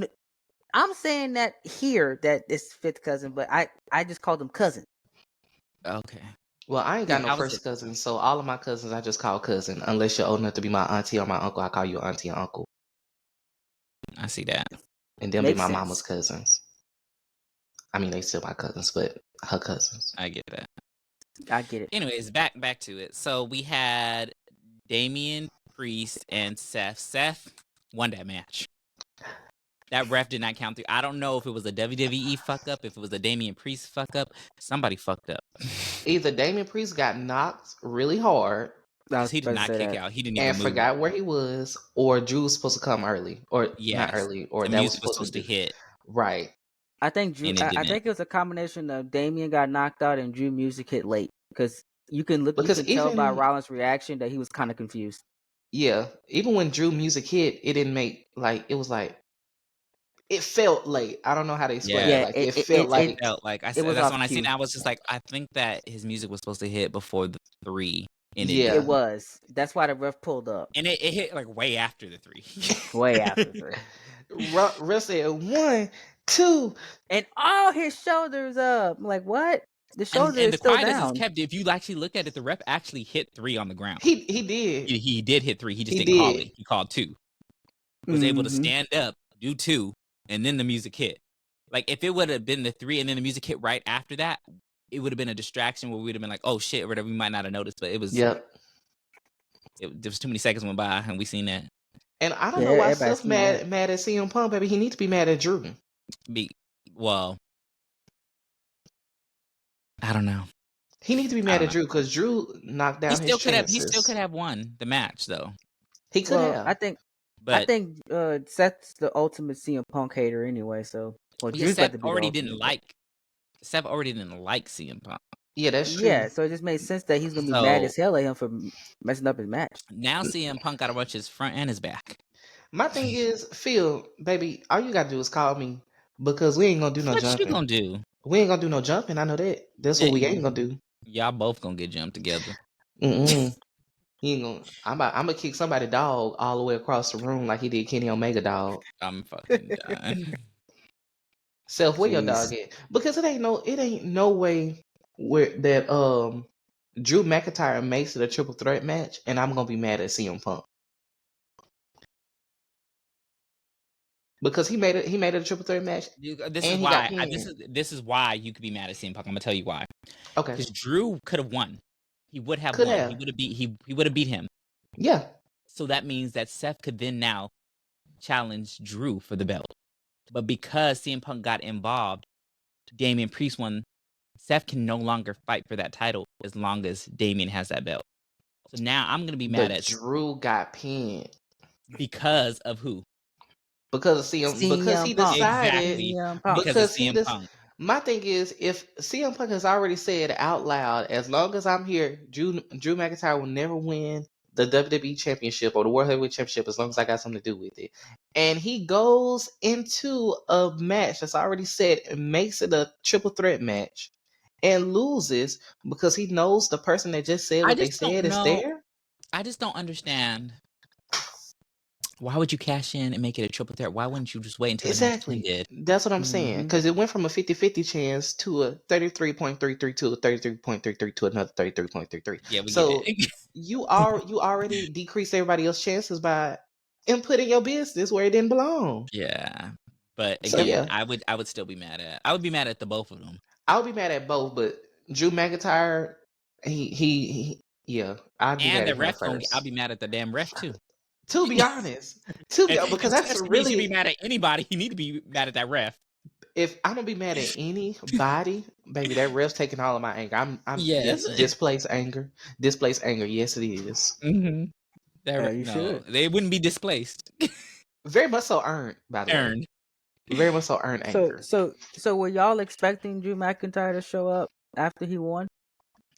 I'm saying that here that it's 5th cousin, but I just call them cousin. Okay. Well, I ain't got no first cousin, so all of my cousins I just call cousin. Unless you're old enough to be my auntie or my uncle, I call you auntie and uncle. I see that. And them be Makes my sense. mama's cousins. I mean, they still my cousins, but her cousins. I get that. I get it. Anyways, back to it. So we had Damian Priest and Seth. Seth won that match. That ref did not count through. I don't know if it was a WWE fuck up, if it was a Damian Priest fuck up. Somebody fucked up. Either Damian Priest got knocked really hard Because he did not kick out. He didn't even and move. forgot where he was, or Drew was supposed to come early, or not early, or the that was music was supposed to hit. Right. I think Drew. And it I didn't. think it was a combination of Damian got knocked out and Drew music hit late because you can look. Because you can tell by even- Rollins' reaction that he was kind of confused. Yeah, even when Drew music hit, it didn't make it was like it felt late. I don't know how to explain Yeah. it. Like it felt like It felt like it was that's off when I seen cue. it. I was just like, I think that his music was supposed to hit before the 3. And Yeah. It was. That's why the ref pulled up. And it hit like way after the 3. Way after 3. Ref said 1, 2, And all his shoulders up. I'm like, what? The shoulder and is the still quietness is down. kept. If you actually look at it, the ref actually hit 3 on the ground. He did. He did hit 3. He just He didn't call did. it. He called 2. Was able to Mhm. stand up, do 2, and then the music hit. Like if it would have been the 3 and then the music hit right after that, it would have been a distraction where we'd have been like, oh shit, or whatever. We might not have noticed, but it was. Yep. There was too many seconds went by, and we seen that. And I don't Yeah, know why everybody's Seth seen that. mad at CM Punk, baby. He needs to be mad at Drew. Well, I don't know. He needs to be mad at Drew because Drew knocked down his chances. He still could have won the match though. He could Well, have. I think Seth's the ultimate CM Punk hater anyway. So, well, Drew's Seth about to be already the didn't ultimate, like. Seth already didn't like CM Punk. Yeah, that's true. Yeah, so it just made sense that he's gonna be mad as hell at him for messing up his match. Now CM Punk got to watch his front and his back. My thing is, Phil, baby, all you gotta do is call me because we ain't gonna do no jumping. What you gonna do? We ain't gonna do no jumping. I know that. That's what we ain't gonna do. Y'all both gonna get jumped together. He ain't gonna. I'm gonna kick somebody dog all the way across the room like he did Kenny Omega dog. I'm fucking done. Self, where your dog at? Because it ain't no way where that Drew McIntyre makes it a triple threat match, and I'm gonna be mad at CM Punk because he made it a triple threat match. This is why you could be mad at CM Punk. I'm gonna tell you why. Okay, because Drew could have won. He would have won. He would have beat him. Yeah. So that means that Seth could then now challenge Drew for the belt. But because CM Punk got involved, Damian Priest won. Seth can no longer fight for that title as long as Damian has that belt. So now I'm gonna be mad at Drew got pinned because of who? Because of CM because he decided because of CM Punk. My thing is, if CM Punk has already said out loud, as long as I'm here, Drew McIntyre will never win the WWE Championship or the World Heavyweight Championship as long as I got something to do with it. And he goes into a match that's already set and makes it a triple threat match and loses because he knows the person that just said what they said is there. I just don't understand. Why would you cash in and make it a triple threat? Why wouldn't you just wait until exactly the match ended? That's what I'm saying. Because it went from a 50-50 chance to a 33.33 to a 33.33 to another 33.33. Yeah, we so get it. you already decreased everybody else's chances by inputting your business where it didn't belong. Yeah, but again, I would still be mad at. I would be mad at the both of them. I would be mad at both, but Drew McIntyre, he I'd be mad at him first. I'll be mad at the damn ref too. To be honest, because that's really. He should be mad at anybody. He need to be mad at that ref. If I'm gonna be mad at anybody, baby, that ref's taking all of my anger. I'm displaced anger. Displaced anger. Yes, it is. Should. They wouldn't be displaced. Very much so earned, by the way. Very much so earned anger. So were y'all expecting Drew McIntyre to show up after he won?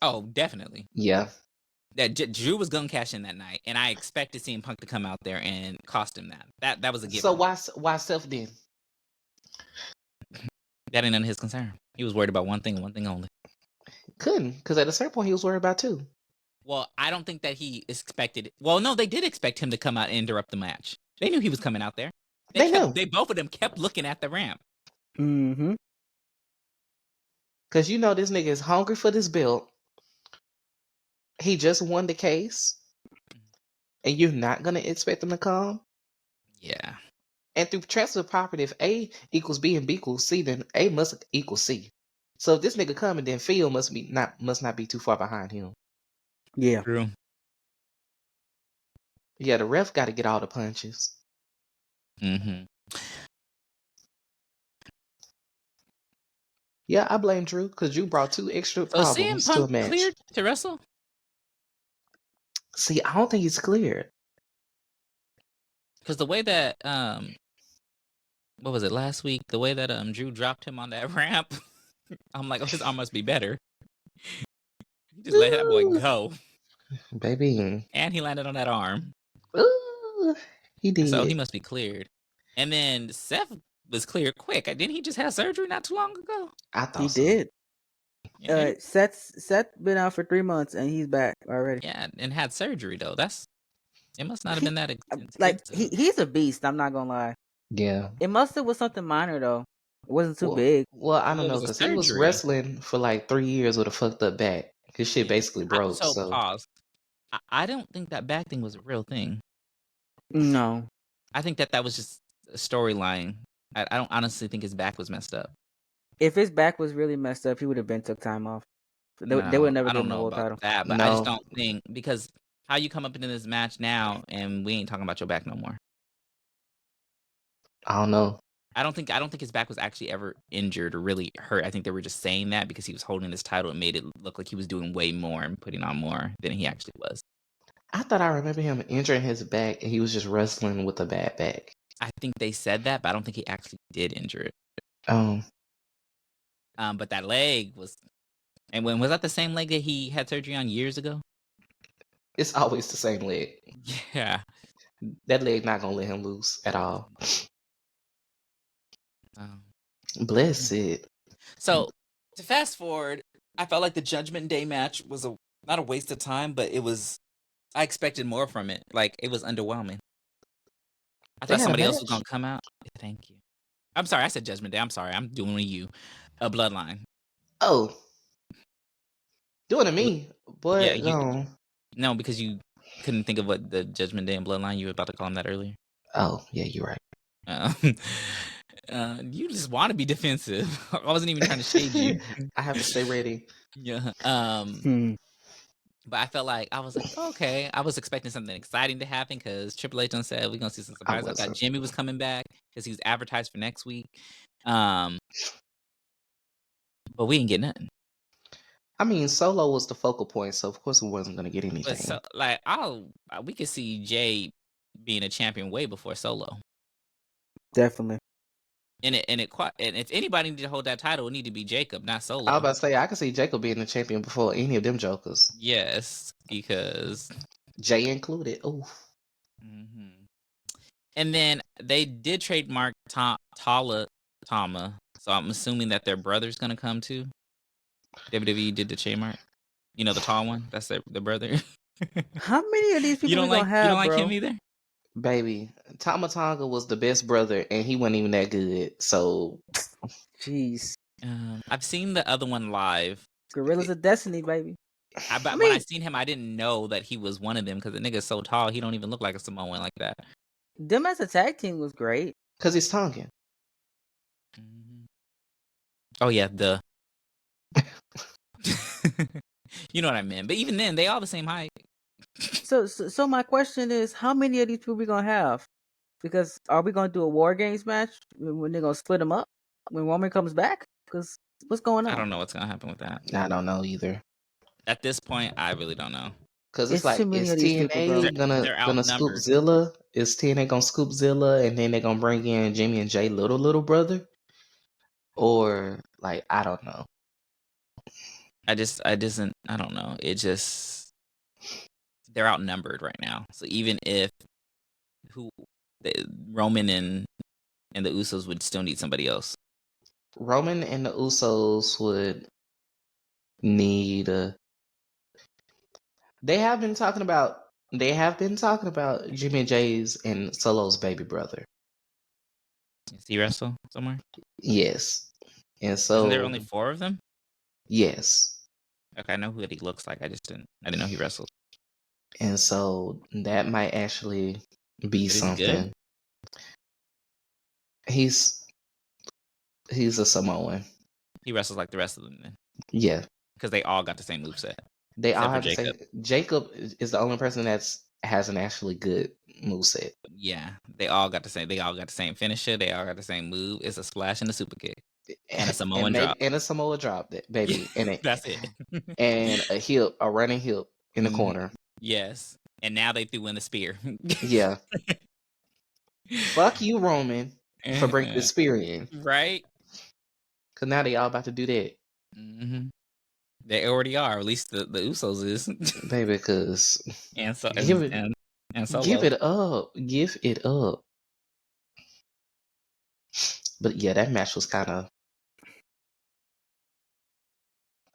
Oh, definitely. Yeah. That Drew was gonna cash in that night, and I expected CM Punk to come out there and cost him that. That was a given. So why Seth did? That ain't none of his concern. He was worried about one thing and one thing only. Couldn't, because at a certain point he was worried about two. Well, I don't think that he expected. Well, no, they did expect him to come out and interrupt the match. They knew he was coming out there. They knew. They both of them kept looking at the ramp. Because this nigga is hungry for this belt. He just won the case, and you're not gonna expect him to come. Yeah. And through transfer property, if A equals B and B equals C, then A must equal C. So if this nigga coming, then Phil must not be too far behind him. Yeah. True. Yeah, the ref got to get all the punches. Mm-hmm. Yeah, I blame Drew because Drew brought 2 extra So CM problems to a Punk match. cleared to wrestle? See, I don't think he's cleared. Because the way that what was it last week? The way that Drew dropped him on that ramp, I'm like, oh, his arm must be better. He just let that boy go, Baby. and he landed on that arm. Ooh, he did. So he must be cleared. And then Seth was cleared quick. Didn't he just have surgery not too long ago? I thought He so. did. Yeah, Seth been out for 3 months and he's back already. yeah, and had surgery though. It must not have been that extensive. Like he's a beast. I'm not gonna lie. Yeah. It must have was something minor though. It wasn't too Well, big. well, I don't Well, it know was a because he was surgery. wrestling for like 3 years with a fucked up back. His shit basically broke. So pause. I don't think that back thing was a real thing. No. I think that was just a storyline. I don't honestly think his back was messed up. If his back was really messed up, he would have been took time off. They would never I give don't him the know world about title. that, but I just No. don't think, because how you come up into this match now and we ain't talking about your back no more. I don't know. I don't think his back was actually ever injured or really hurt. I think they were just saying that because he was holding this title and made it look like he was doing way more and putting on more than he actually was. I thought I remember him injuring his back and he was just wrestling with a bad back. I think they said that, but I don't think he actually did injure it. But that leg was, and when was that the same leg that he had surgery on years ago? It's always the same leg. Yeah. That leg not gonna let him loose at all. Bless it. So to fast forward, I felt like the Judgment Day match was not a waste of time, but I expected more from it. Like, it was underwhelming. I thought somebody else was gonna come out. Thank you. I'm sorry, I said Judgment Day. I'm sorry, I'm doing with you. A Bloodline. Oh, doing to me, but yeah, no, because you couldn't think of what the Judgment Day and Bloodline, you were about to call them that earlier. Oh, yeah, you're right. You just want to be defensive. I wasn't even trying to shade you. I have to stay ready. Yeah. But I felt like, I was like, okay. I was expecting something exciting to happen because Triple H done said we're gonna see some surprises. I thought Jimmy was coming back because he was advertised for next week. But we didn't get nothing. I mean, Solo was the focal point, so of course we wasn't gonna get anything. But so, like, we could see Jay being a champion way before Solo. Definitely. And if anybody need to hold that title, it need to be Jacob, not Solo. I was about to say I could see Jacob being the champion before any of them jokers. Yes, because Jay included. Ooh. Mm-hmm. And then they did trademark Tama, so I'm assuming that their brother's gonna come too. WWE did the trademark. You know, the tall one. That's the brother. How many of these people gonna have? You don't like bro? him either? Baby, Tama Tonga was the best brother, and he wasn't even that good. So, jeez. I've seen the other one live. Gorillas of Destiny, baby. When I seen him, I didn't know that he was one of them because the nigga's so tall. He don't even look like a Samoan like that. Them as a tag team was great because he's Tongan. Mm-hmm. Oh yeah, you know what I meant. But even then, they all the same height. So my question is, how many of these people we gonna have? Because are we gonna do a War Games match when they're gonna split them up when Roman comes back? Because what's going on? I don't know what's gonna happen with that. I don't know either. At this point, I really don't know. Because it's like, is TNA gonna scoop Zilla? Is TNA gonna scoop Zilla and then they're gonna bring in Jimmy and Jay little brother? Or like, I don't know. I don't know. It just, they're outnumbered right now. So even if Roman and the Usos would still need somebody else. Roman and the Usos would need They have been talking about Jimmy and Jay's and Solo's baby brother. Does he wrestle somewhere? Yes. And so, isn't there only 4 of them? Yes. Okay, I know who he looks like. I didn't know he wrestled. And so that might actually be something. He's a Samoan. He wrestles like the rest of them then. Yeah. Because they all got the same moveset. They all Except for have the Jacob. same. Jacob is the only person has an actually good moveset. Yeah. They all got the same finisher. They all got the same move. It's a splash and a super kick. And a Samoan drop. And a Samoa drop, baby. And that's it. And a running hip in the corner. Yes. And now they threw in the spear. Yeah. Fuck you, Roman, for bringing the spear in. Right? Because now they all about to do that. Mm-hmm. They already are. At least the Usos is. Baby, because... and Solo. Give it up. Give it up. But yeah, that match was kind of...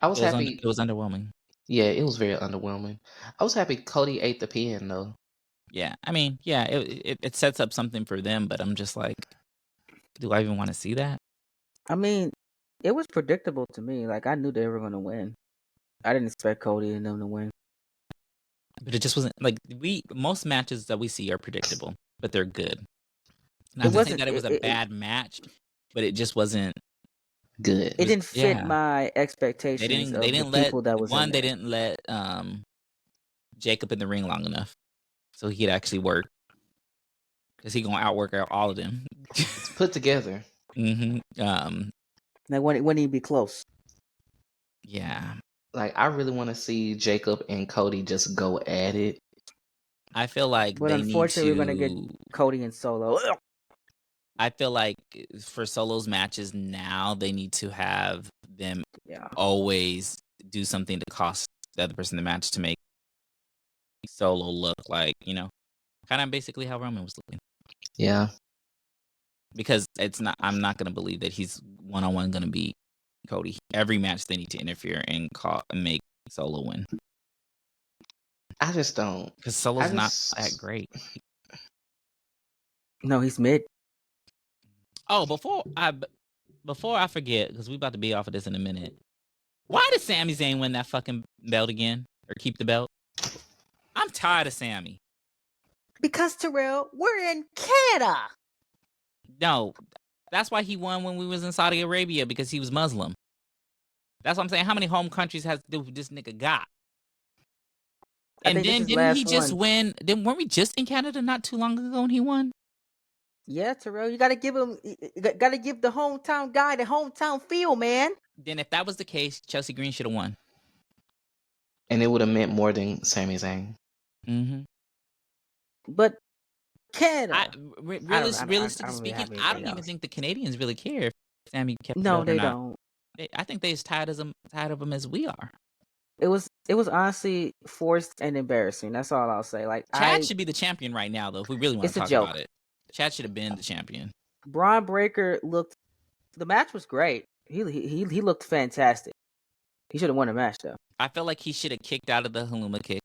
I was happy. It was underwhelming. Yeah, it was very underwhelming. I was happy Cody ate the pin, though. Yeah, I mean, yeah, it sets up something for them, but I'm just like, do I even want to see that? I mean, it was predictable to me. Like, I knew they were going to win. I didn't expect Cody and them to win. But it just wasn't like most matches that we see are predictable, but they're good. Not It to wasn't say that it was a bad match, but it just wasn't good. It didn't fit my expectations. They didn't let Jacob in the ring long enough, so he could actually work. Because he gonna outwork all of them. It's put together. Like when he be close. Yeah. Like, I really want to see Jacob and Cody just go at it. I feel like but unfortunately we're gonna get Cody and Solo. I feel like for Solo's matches now, they need to have them always do something to cost the other person the match to make Solo look like, kind of basically how Roman was looking. Yeah. Because I'm not going to believe that he's one-on-one going to beat Cody. Every match they need to interfere and make Solo win. I just don't. Because Solo's not that great. No, he's mid. Oh, before I forget, because we about to be off of this in a minute. Why did Sami Zayn win that fucking belt again? Or keep the belt? I'm tired of Sami. Because, Terrell, we're in Canada. No, that's why he won when we was in Saudi Arabia, because he was Muslim. That's what I'm saying. How many home countries has this nigga got? And then didn't he just win? Then weren't we just in Canada not too long ago when he won? Yeah, Terrell, you gotta give the hometown guy the hometown feel, man. Then if that was the case, Chelsea Green should have won. And it would have meant more than Sami Zayn. Mm-hmm. But Canada. Realistically speaking, I don't even think the Canadians really care if Sami kept the belt they or not. don't. I think they're as tired of him as we are. It was honestly forced and embarrassing. That's all I'll say. Like, Chad should be the champion right now, though. If we really want to talk about it, Chad should have been the champion. Braun Breaker the match was great. He looked fantastic. He should have won the match though. I feel like he should have kicked out of the Haluma kick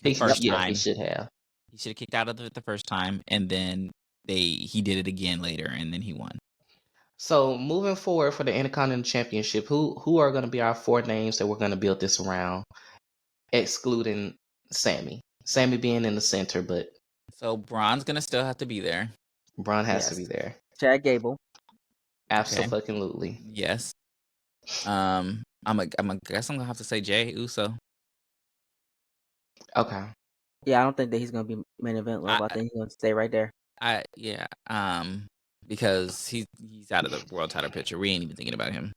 the first time. He should have. He should have kicked out of it the first time, and then he did it again later, and then he won. So moving forward for the Intercontinental Championship, who are going to be our 4 names that we're going to build this around, excluding Sami? Sami being in the center, but so Braun's going to still have to be there. Braun has to be there. Chad Gable. Absolutely. Yes. guess I'm gonna have to say Jey Uso. Okay. Yeah, I don't think that he's gonna be main event level. I think he's gonna stay right there. Because he's out of the world title picture. We ain't even thinking about him.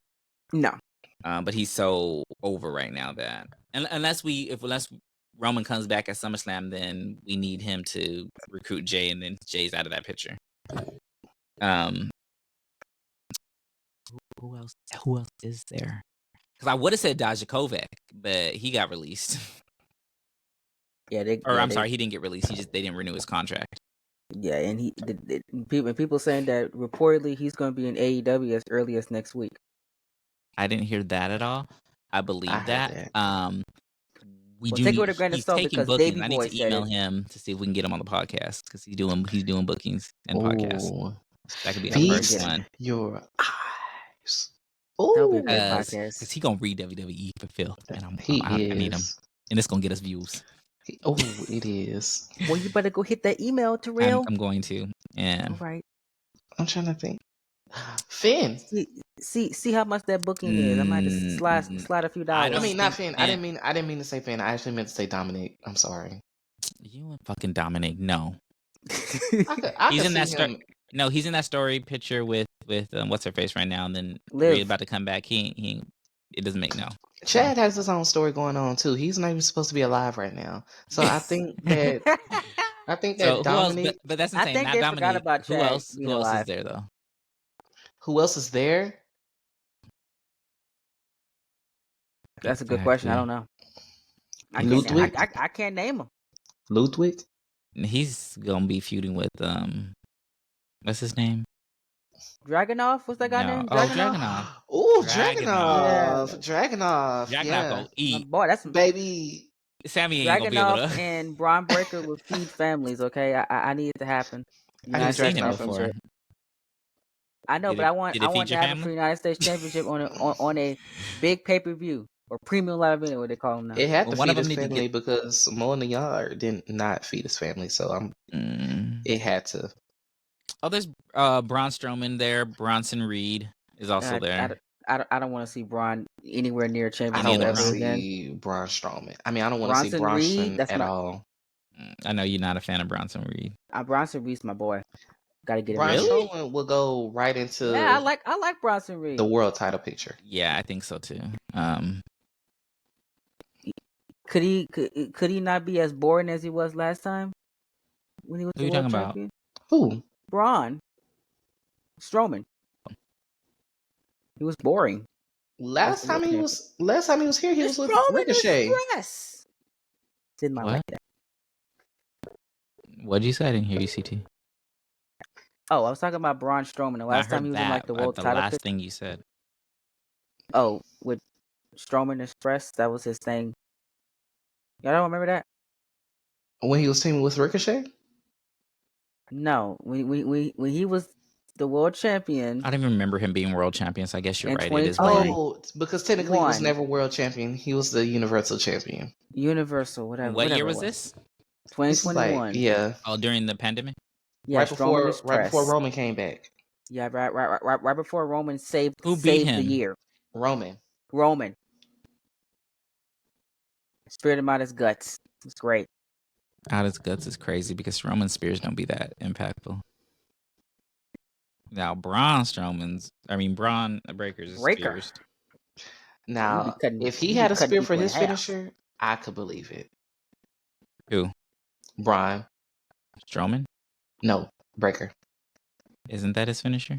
No. But he's so over right now that unless Roman comes back at SummerSlam, then we need him to recruit Jey, and then Jay's out of that picture. Who else is there? Because I would have said Dijakovic, but he got released. Yeah, sorry, he didn't get released. They didn't renew his contract. Yeah, and people saying that reportedly he's going to be in AEW as early as next week. I didn't hear that at all. I believe that. Take it with a grain of salt because bookings. I need to email him to see if we can get him on the podcast because he's doing bookings and podcasts. That could be our first one. Your eyes. That'll be a great podcast. Because he's gonna read WWE for Phil, and I need him, and it's gonna get us views. It is. Well, you better go hit that email, Terrell. I'm going to. And all right. I'm trying to think. Finn. See how much that booking is. I might just slide a few dollars. I mean, not Finn. I didn't mean to say Finn. I actually meant to say Dominic. I'm sorry. You and fucking Dominic. No. I he's could in that see him. No, he's in that story picture with what's her face right now, and then Liv. Rhea about to come back. He it doesn't make no. Chad has his own story going on too. He's not even supposed to be alive right now. So I think that So Dominic. Who else, but that's insane. I think Not they Dominic. forgot about Chad Who else? being Who else alive. is there though? Who else is there? That's a good question. I don't know. Ludwig? I can't name him. Ludwig? He's gonna be feuding with what's his name? Dragunov? What's that guy name? Dragunov. Oh, Dragunov. Dragunov. Yeah. Go eat. Boy, that's baby. Sammy ain't gonna be able Dragunov to. and Braun Breaker will feed families. Okay, I need it to happen. I've seen him before. I know, but I want to have a United States Championship on a big pay-per-view or premium live event, what they call them now. It had to feed his family because Samoa Yard did not feed his family, so it had to. Oh, there's Braun Strowman there. Bronson Reed is also there. I don't want to see Braun anywhere near championship. I don't want to see Braun Strowman. I mean, I don't want to see Bronson at all. I know you're not a fan of Bronson Reed. Bronson Reed's my boy. Gotta get him. Braun Strowman will go right into. Yeah, I like Bronson Reed. The world title picture. Yeah, I think so too. Could he not be as boring as he was last time when he was the world champion? Who? Braun Strowman. He was boring. Last time he was here, he was with Ricochet. Didn't like that. What'd you say? I didn't hear you, CT. Oh, I was talking about Braun Strowman. The last time he was in the world title. The last thing you said. Oh, with Strowman Express, that was his thing. Y'all don't remember that? When he was teaming with Ricochet? No, when he was the world champion. I don't even remember him being world champion, so I guess you're right. It is because technically he was never world champion. He was the Universal champion. Universal, whatever. What year was this? 2021. Yeah. Oh, during the pandemic? Yeah, right before Roman came back. Yeah, right before Roman saved him? The year. Roman. Spirit him out his guts. It's great. Out his guts is crazy because Roman spears don't be that impactful. Now Braun Breaker's spears. Now, if he had a spear for his finisher, I could believe it. Who? Braun. Strowman? No, Breaker. Isn't that his finisher?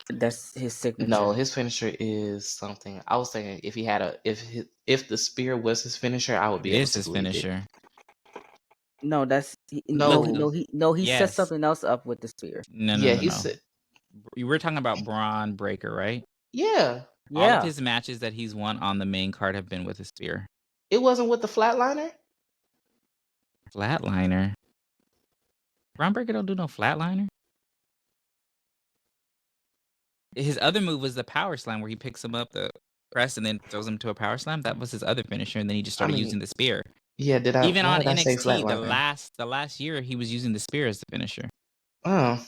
That's his signature. No, his finisher is something. I was thinking if he had if the spear was his finisher, I would be able to his finisher. No, that's he set something else up with the spear. No. He said you were talking about Braun Breaker, right? Yeah. All of his matches that he's won on the main card have been with a spear. It wasn't with the flatliner? Flatliner? Braun Breaker don't do no flatliner. His other move was the power slam where he picks him up the press and then throws him to a power slam. That was his other finisher, and then he just started using the spear. Yeah, even on NXT the last year he was using the spear as the finisher. Oh.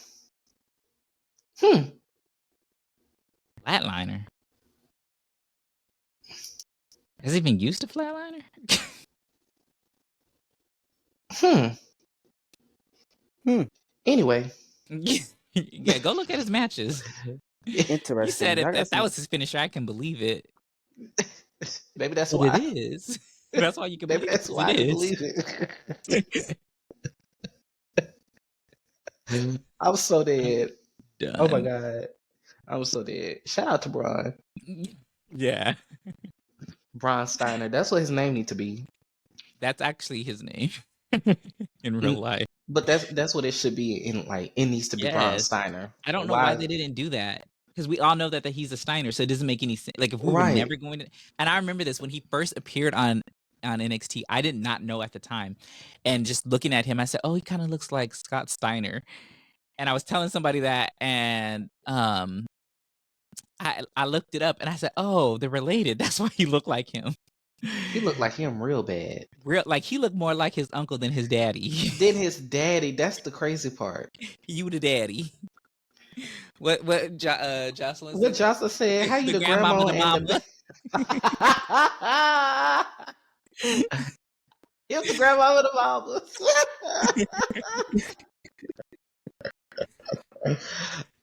Flatliner. Has he even used a flatliner? Anyway. Yeah, go look at his matches. Interesting. He said if that was his finisher, I can believe it. Maybe that's why it is. That's why you can believe that's why I believe it. I'm so dead. Done. Oh my god. I'm so dead. Shout out to Braun. Yeah. Braun Steiner. That's what his name needs to be. That's actually his name in real life. But that's what it should be in it needs to be Braun Steiner. I don't know why they didn't do that. Because we all know that he's a Steiner, so it doesn't make any sense. Like if we were never going to, and I remember this when he first appeared on NXT, I did not know at the time, and just looking at him, I said, "Oh, he kind of looks like Scott Steiner," and I was telling somebody that, and I looked it up, and I said, "Oh, they're related. That's why he looked like him." He looked like him real bad. He looked more like his uncle than his daddy. That's the crazy part. You the daddy. What Jocelyn What said? Jocelyn said, how you The the grandmama, grandma the and mama. the Here's the grandma with the mama.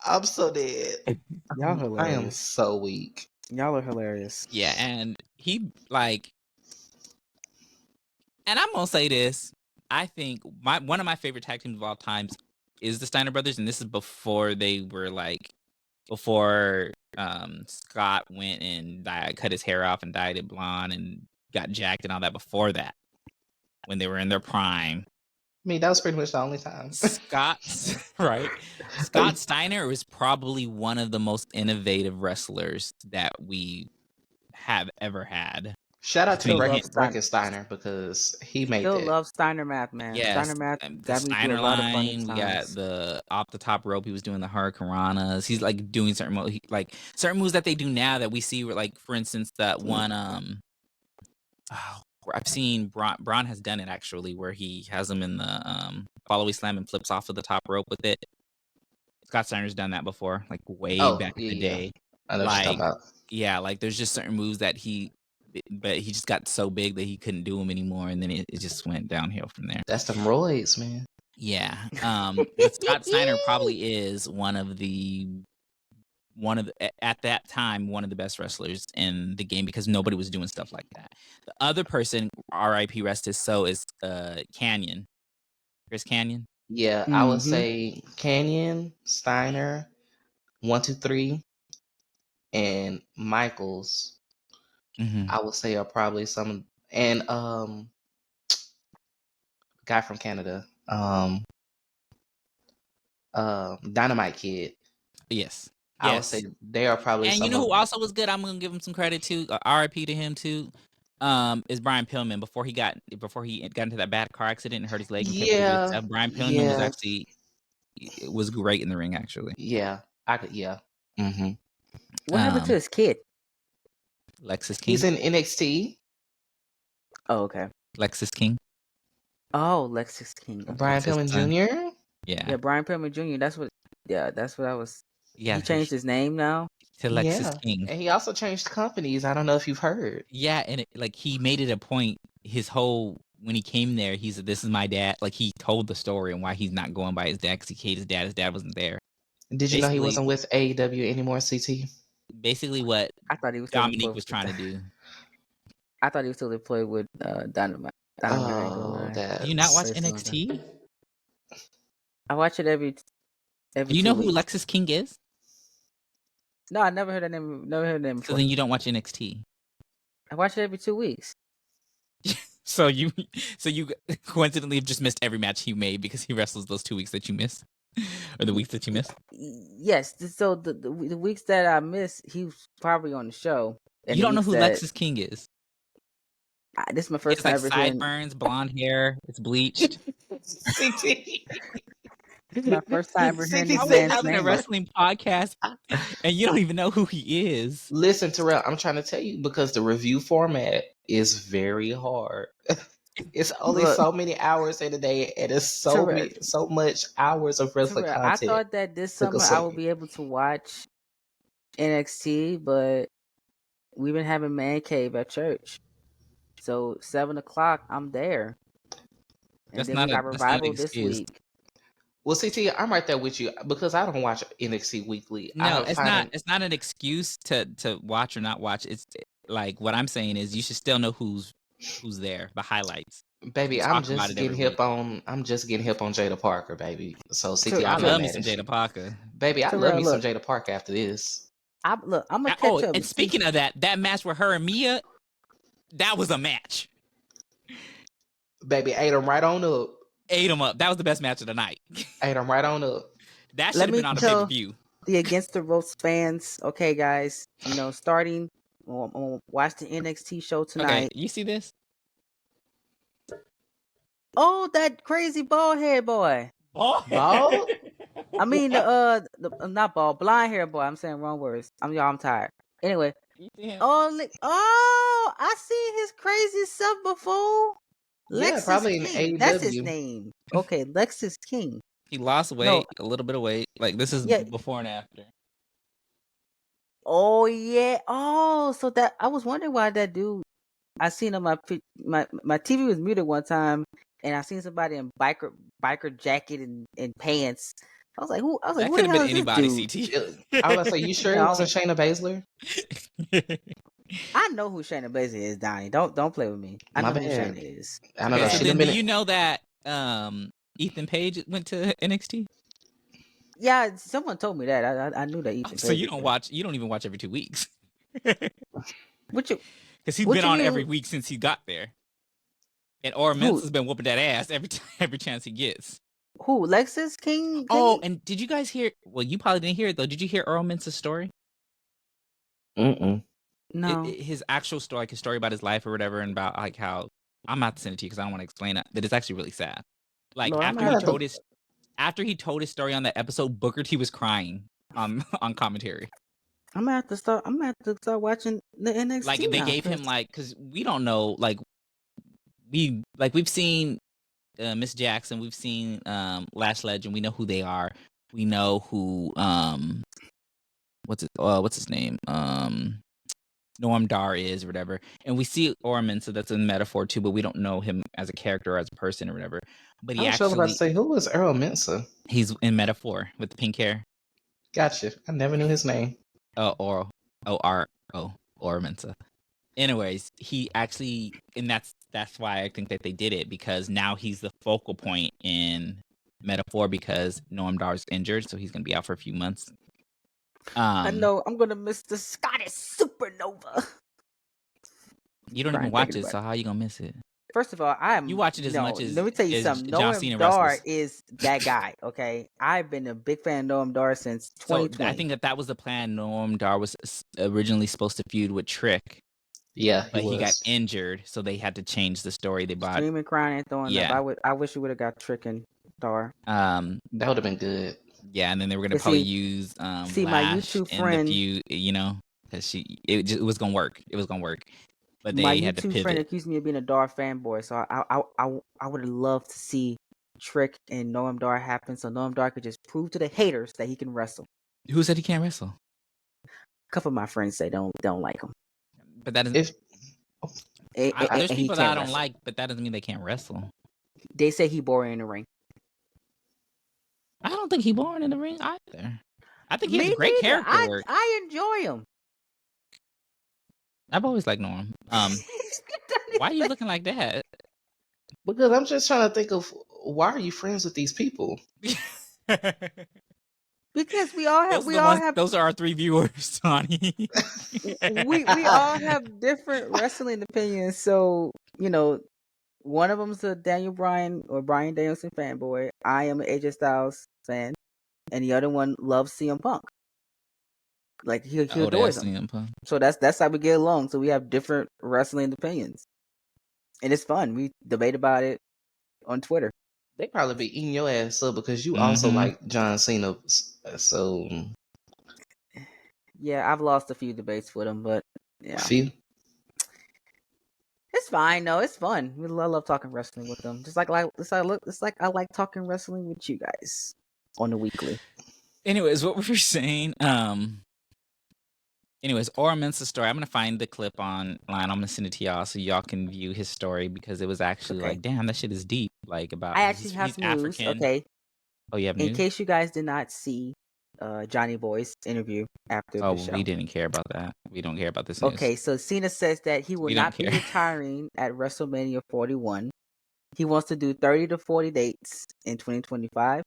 I'm so dead. Y'all hilarious. I am so weak. Y'all are hilarious. Yeah, and he like, and I'm gonna say this. I think one of my favorite tag teams of all times is the Steiner brothers, and this is before they were like before Scott went and cut his hair off and dyed it blonde and got jacked and all that. Before that, when they were in their prime. I mean, that was pretty much the only time. Scott Steiner was probably one of the most innovative wrestlers that we have ever had. Shout out to Frankensteiner because he made Still that. love Steiner math, man. Yes, Steiner math the got me through Steiner a lot of funny line. We times. got the off the top rope. He was doing the hurricanranas. He's like doing certain moves that they do now that we see. Like for instance, that one. I've seen Braun has done it actually, where he has him in the follow-away slam and flips off of the top rope with it. Scott Steiner's done that before, like way back in the day. I know what you're talking about. Yeah, like there's just certain moves that but he just got so big that he couldn't do them anymore, and then it just went downhill from there. That's them roids, man. Yeah, but Scott Steiner probably is one of the at that time one of the best wrestlers in the game because nobody was doing stuff like that. The other person, R.I.P. rest his soul, is Canyon, Chris Canyon. Yeah, I would say Canyon, Steiner, 1, 2, 3, and Michaels. I would say are probably some, and guy from Canada, Dynamite Kid. Yes. I would say they are probably. And you know who also was good? I'm gonna give him some credit too. R.I.P. to him too. Is Brian Pillman before he got into that bad car accident and hurt his leg. And Brian Pillman was great in the ring actually. Yeah, I could. Yeah. What happened to his kid? Lexus King. He's in NXT. Oh, okay. Lexus King. Oh, Lexus King. Okay. Brian Pillman Jr. Yeah, Brian Pillman Jr. That's what I was. Yeah, he changed his name now to Lexus King, and he also changed companies. I don't know if you've heard. Yeah, and he made it a point. His whole when he came there, he said, "This is my dad." Like he told the story and why he's not going by his dad because he hated his dad. His dad wasn't there. Did you know he wasn't with AEW anymore? CT. Basically, what I thought he was Dominique was trying to do. I thought he was still employed with Dynamite. Do you not watch NXT? I watch it every. Do you know who Lexus King is? No, I never heard that name. Never heard that name before. So then you don't watch NXT. I watch it every 2 weeks. So you coincidentally have just missed every match he made because he wrestles those 2 weeks that you missed, or the weeks that you missed. Yes. So the weeks that I missed, he was probably on the show. And you don't know who Lexus King is? This is my first time ever hearing. Sideburns, blonde hair, it's bleached. This is my first time ever hearing this man's name. A wrestling podcast, and you don't even know who he is. Listen, Terrell, I'm trying to tell you because the review format is very hard. It's only so many hours in a day, and it's so much hours of wrestling content. I thought that this summer I would be able to watch NXT, but we've been having man cave at church, so 7:00 I'm there. And then we got revival this week. Well, CT, I'm right there with you because I don't watch NXT weekly. No, it's not. It's not an excuse to watch or not watch. It's like what I'm saying is you should still know who's there. The highlights, baby. I'm just getting hip on Jada Parker, baby. So CT, I love me some Jada Parker, baby. I love me some Jada Parker after this. I'm gonna catch up. And speaking of that match with her and Mia, that was a match. Baby, ate them right on up. Ate them up. That was the best match of the night. Ate them right on up. That should have been on the pay-per-view. The Against the Ropes fans, okay, guys. Starting, watch the NXT show tonight. Okay, you see this? Oh, that crazy bald head boy. Bald? I mean, not bald, blind hair boy. I'm saying wrong words. I'm tired. Anyway. I seen his crazy stuff before. Yeah, Lexus probably King. in AEW. That's his name. Okay, Lexus King. He lost weight, a little bit of weight. Like this is before and after. Oh yeah. Oh, so that I was wondering why that dude. I seen on my TV was muted one time, and I seen somebody in biker jacket and pants. I was like, who? I was like, That who could the have hell been is this anybody. dude? CT. I was gonna say, you sure it wasn't Shayna Baszler? I know who Shayna Baszler is, Donnie. Don't play with me. I My know who bad. Shayna is. I don't know. Okay, so She then done do been. you know that Ethan Page went to NXT? Yeah, someone told me that. I knew that Ethan. So you don't watch. You don't even watch every 2 weeks. What you? Because he's what been you on mean? every week since he got there, and Ormens has been whooping that ass every chance he gets. Who? Lexus King? Oh, and did you guys hear? Well, you probably didn't hear it though. Did you hear Earl Mensa's story? Mm-mm. No. His actual story, like his story about his life or whatever, and about like how I'm not to send it to you because I don't want to explain it. But it's actually really sad. Like Lord, after he told his story on that episode, Booker T was crying on commentary. I'm gonna have to start. I'm gonna have to start watching the NXT. Like they gave him like, because we don't know, like we've seen Miss Jackson, we've seen Lash Legend, we know who they are. We know who what's his name? Noam Dar is or whatever. And we see Orman, so that's a metaphor too, but we don't know him as a character or as a person or whatever. But he I was about to say, who was Earl Mensa? He's in Metaphor with the pink hair. Gotcha. I never knew his name. Or Mensa. Anyways, he actually, and that's why I think that they did it, because now he's the focal point in Metaphor because Noam Dar's injured, so he's gonna be out for a few months. I know I'm gonna miss the Scottish Supernova. You don't even watch it, so how you gonna miss it? First of all, you watch it as much as. Let me tell you something. Noam Dar is that guy. Okay, I've been a big fan of Noam Dar since 2020. So I think that was the plan. Noam Dar was originally supposed to feud with Trick. Yeah, but he got injured, so they had to change the story. They bought Screaming, crying, and throwing up. I wish you would have got Trick and Dar. That would have been good. Yeah, and then they were gonna probably use my Lash YouTube in friend, the feud, you know, because it was gonna work. It was gonna work, but they had to pivot. My YouTube friend accused me of being a Dar fanboy, so I would have loved to see Trick and Noam Dar happen, so Noam Dar could just prove to the haters that he can wrestle. Who said he can't wrestle? A couple of my friends say don't like him. But that is there's people that I don't like, but that doesn't mean they can't wrestle. They say he boring in the ring. I don't think he boring in the ring either. I think he has a great character work. I enjoy him. I've always liked Norm. Why are you looking like that? Because I'm just trying to think of, why are you friends with these people? Because we all have those are our 3 viewers, Tony. we all have different wrestling opinions, so you know, one of them's a Daniel Bryan or Bryan Danielson fanboy. I am an AJ Styles fan, and the other one loves CM Punk. Like he adores him. So that's how we get along. So we have different wrestling opinions, and it's fun. We debate about it on Twitter. They probably be eating your ass up because you also like John Cena. So yeah, I've lost a few debates with him, but yeah, few. It's fine. No, it's fun. I love talking wrestling with them. It's like I like talking wrestling with you guys on the weekly. Anyways, what were you saying? Anyways, Mensa's story. I'm gonna find the clip online. I'm gonna send it to y'all so y'all can view his story, because it was actually like, damn, that shit is deep. Like about I actually have news. African. Okay. Oh, you have news? In case you guys did not see Johnny Boy's interview after the show. We didn't care about that. We don't care about this news. Okay, so Cena says that he will not be retiring at WrestleMania 41. He wants to do 30 to 40 dates in 2025.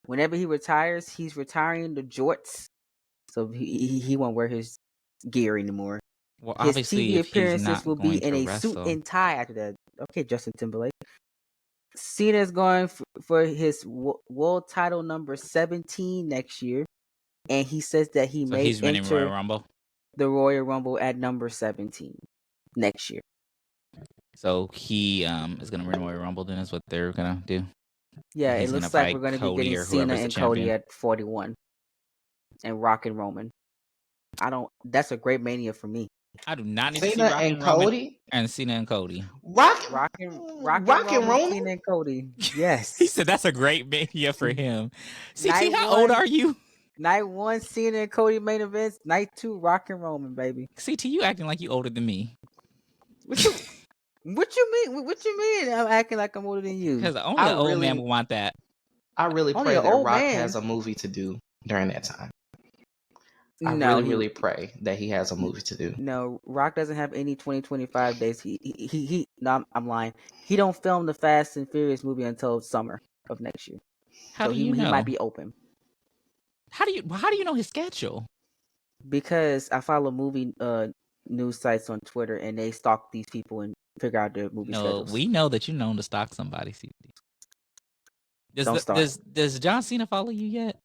Whenever he retires, he's retiring the jorts, so he won't wear his gear anymore. Well, his obviously, TV appearances will be in a suit and tie after that. Okay, Justin Timberlake. Cena's going for his world title number 17 next year, and he says that he may enter Royal Rumble. The Royal Rumble at number 17 next year. So he is going to win Royal Rumble. Then is what they're going to do. Yeah, it looks like we're going to be getting Cena and Cody at 41, and Rock and Roman. That's a great Mania for me. I do not need to see Cena Rock and and Roman Cody. and Cena and Cody. Rock and and Roman, Roman. Cena and Cody. Yes. He said that's a great mania for him. CT, Night how old one- are you? Night 1, Cena and Cody main events. Night 2, Rock and Roman, baby. CT, you acting like you older than me. What you mean? What you mean? I'm acting like I'm older than you. Because only an old man would want that. I really Only pray an that old Rock man. has a movie to do during that time. I No, really pray that he has a movie to do. No, Rock doesn't have any 2025 days. No, I'm lying. He don't film the Fast and Furious movie until summer of next year. How do you he know? might be open. How do you know his schedule? Because I follow movie news sites on Twitter, and they stalk these people and figure out their movie schedules. We know that you're known to stalk somebody. Don't start. Does John Cena follow you yet?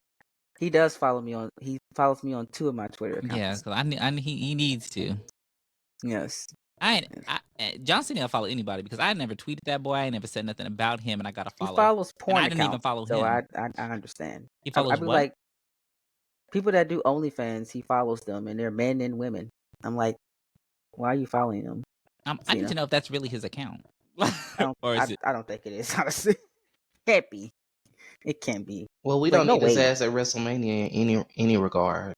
He does follow me on. He follows me on 2 of my Twitter accounts. Yeah, because he needs to. Yes. John Cena will follow anybody because I never tweeted that boy. I never said nothing about him, and I got to follow. He follows porn and I didn't even accounts, follow so him. I understand. He follows I be what? like, people that do OnlyFans, he follows them, and they're men and women. I'm like, why are you following them? I need to know if that's really his account. I don't think it is, honestly. Can't be. It can't be. Well, we don't need his ass at WrestleMania in any regard.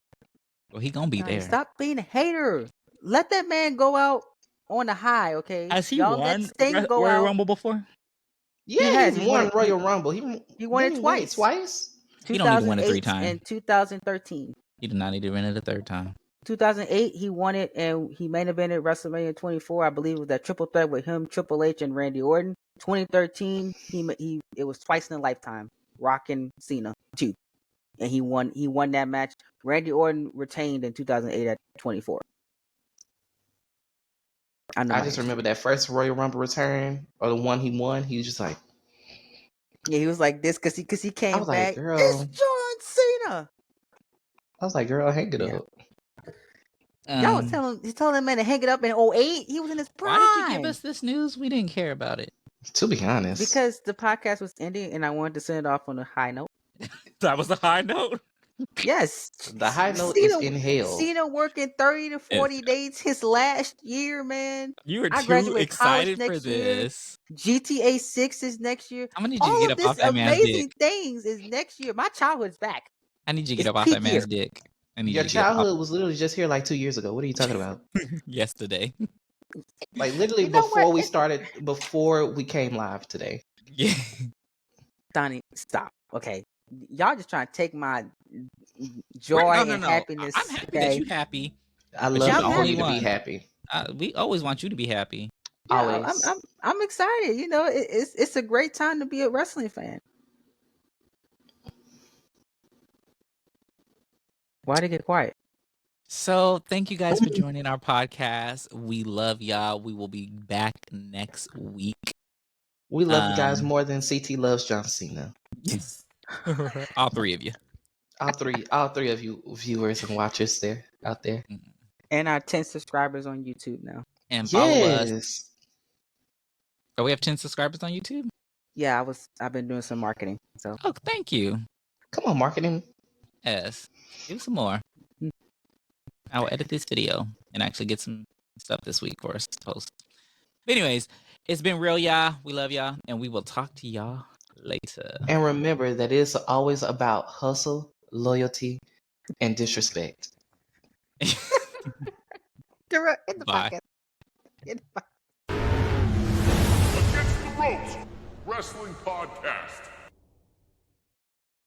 Well, he gonna be there. Stop being a hater. Let that man go out on a high, okay? Has he won Royal Rumble before? Yeah, he won Royal Rumble. He won it twice. He don't need to win it 3 times. And 2013. He did not need to win it a 3rd time. 2008, he won it, and he main evented WrestleMania 24. I believe it was that triple threat with him, Triple H, and Randy Orton. 2013, it was twice in a lifetime. Rock and Cena 2, and he won that match. Randy Orton retained in 2008 at 24. I just remember that first Royal Rumble return, or the one he won. He was just like, yeah, he was like this because he came I was back. like, girl, it's John Cena. I was like, girl, hang it up. Y'all was telling that man to hang it up in 2008. He was in his prime. Why did you give us this news? We didn't care about it. To be honest, because the podcast was ending, and I wanted to send it off on a high note. That was a high note. Yes, the high note is in hell. Cena working 30 to 40 days his last year, man. You were too excited for this. Year. GTA 6 is next year. How many did you get up off that man's dick? Amazing things is next year. My childhood's back. I need you to get up off that man's dick. Your childhood was literally just here like 2 years ago. What are you talking about? Yesterday. Like literally before we came live today. Yeah. Donnie, stop. Okay. Y'all just trying to take my joy and happiness. I'm happy that you're happy. I love you to be happy. We always want you to be happy. Yeah, always. I'm excited. You know, it's a great time to be a wrestling fan. Why'd it get quiet? So thank you guys for joining our podcast. We love y'all. We will be back next week. We love you guys more than CT loves John Cena. Yes. All 3 of you. All three of you viewers and watchers out there. And our 10 subscribers on YouTube now. And follow us. So we have 10 subscribers on YouTube? Yeah, I've been doing some marketing. So thank you. Come on, marketing. Yes. Do some more. I will edit this video and actually get some stuff this week for us to post. But anyways, it's been real, y'all. We love y'all, and we will talk to y'all later. And remember that it's always about hustle, loyalty, and disrespect. Bye. Against the Ropes Wrestling Podcast.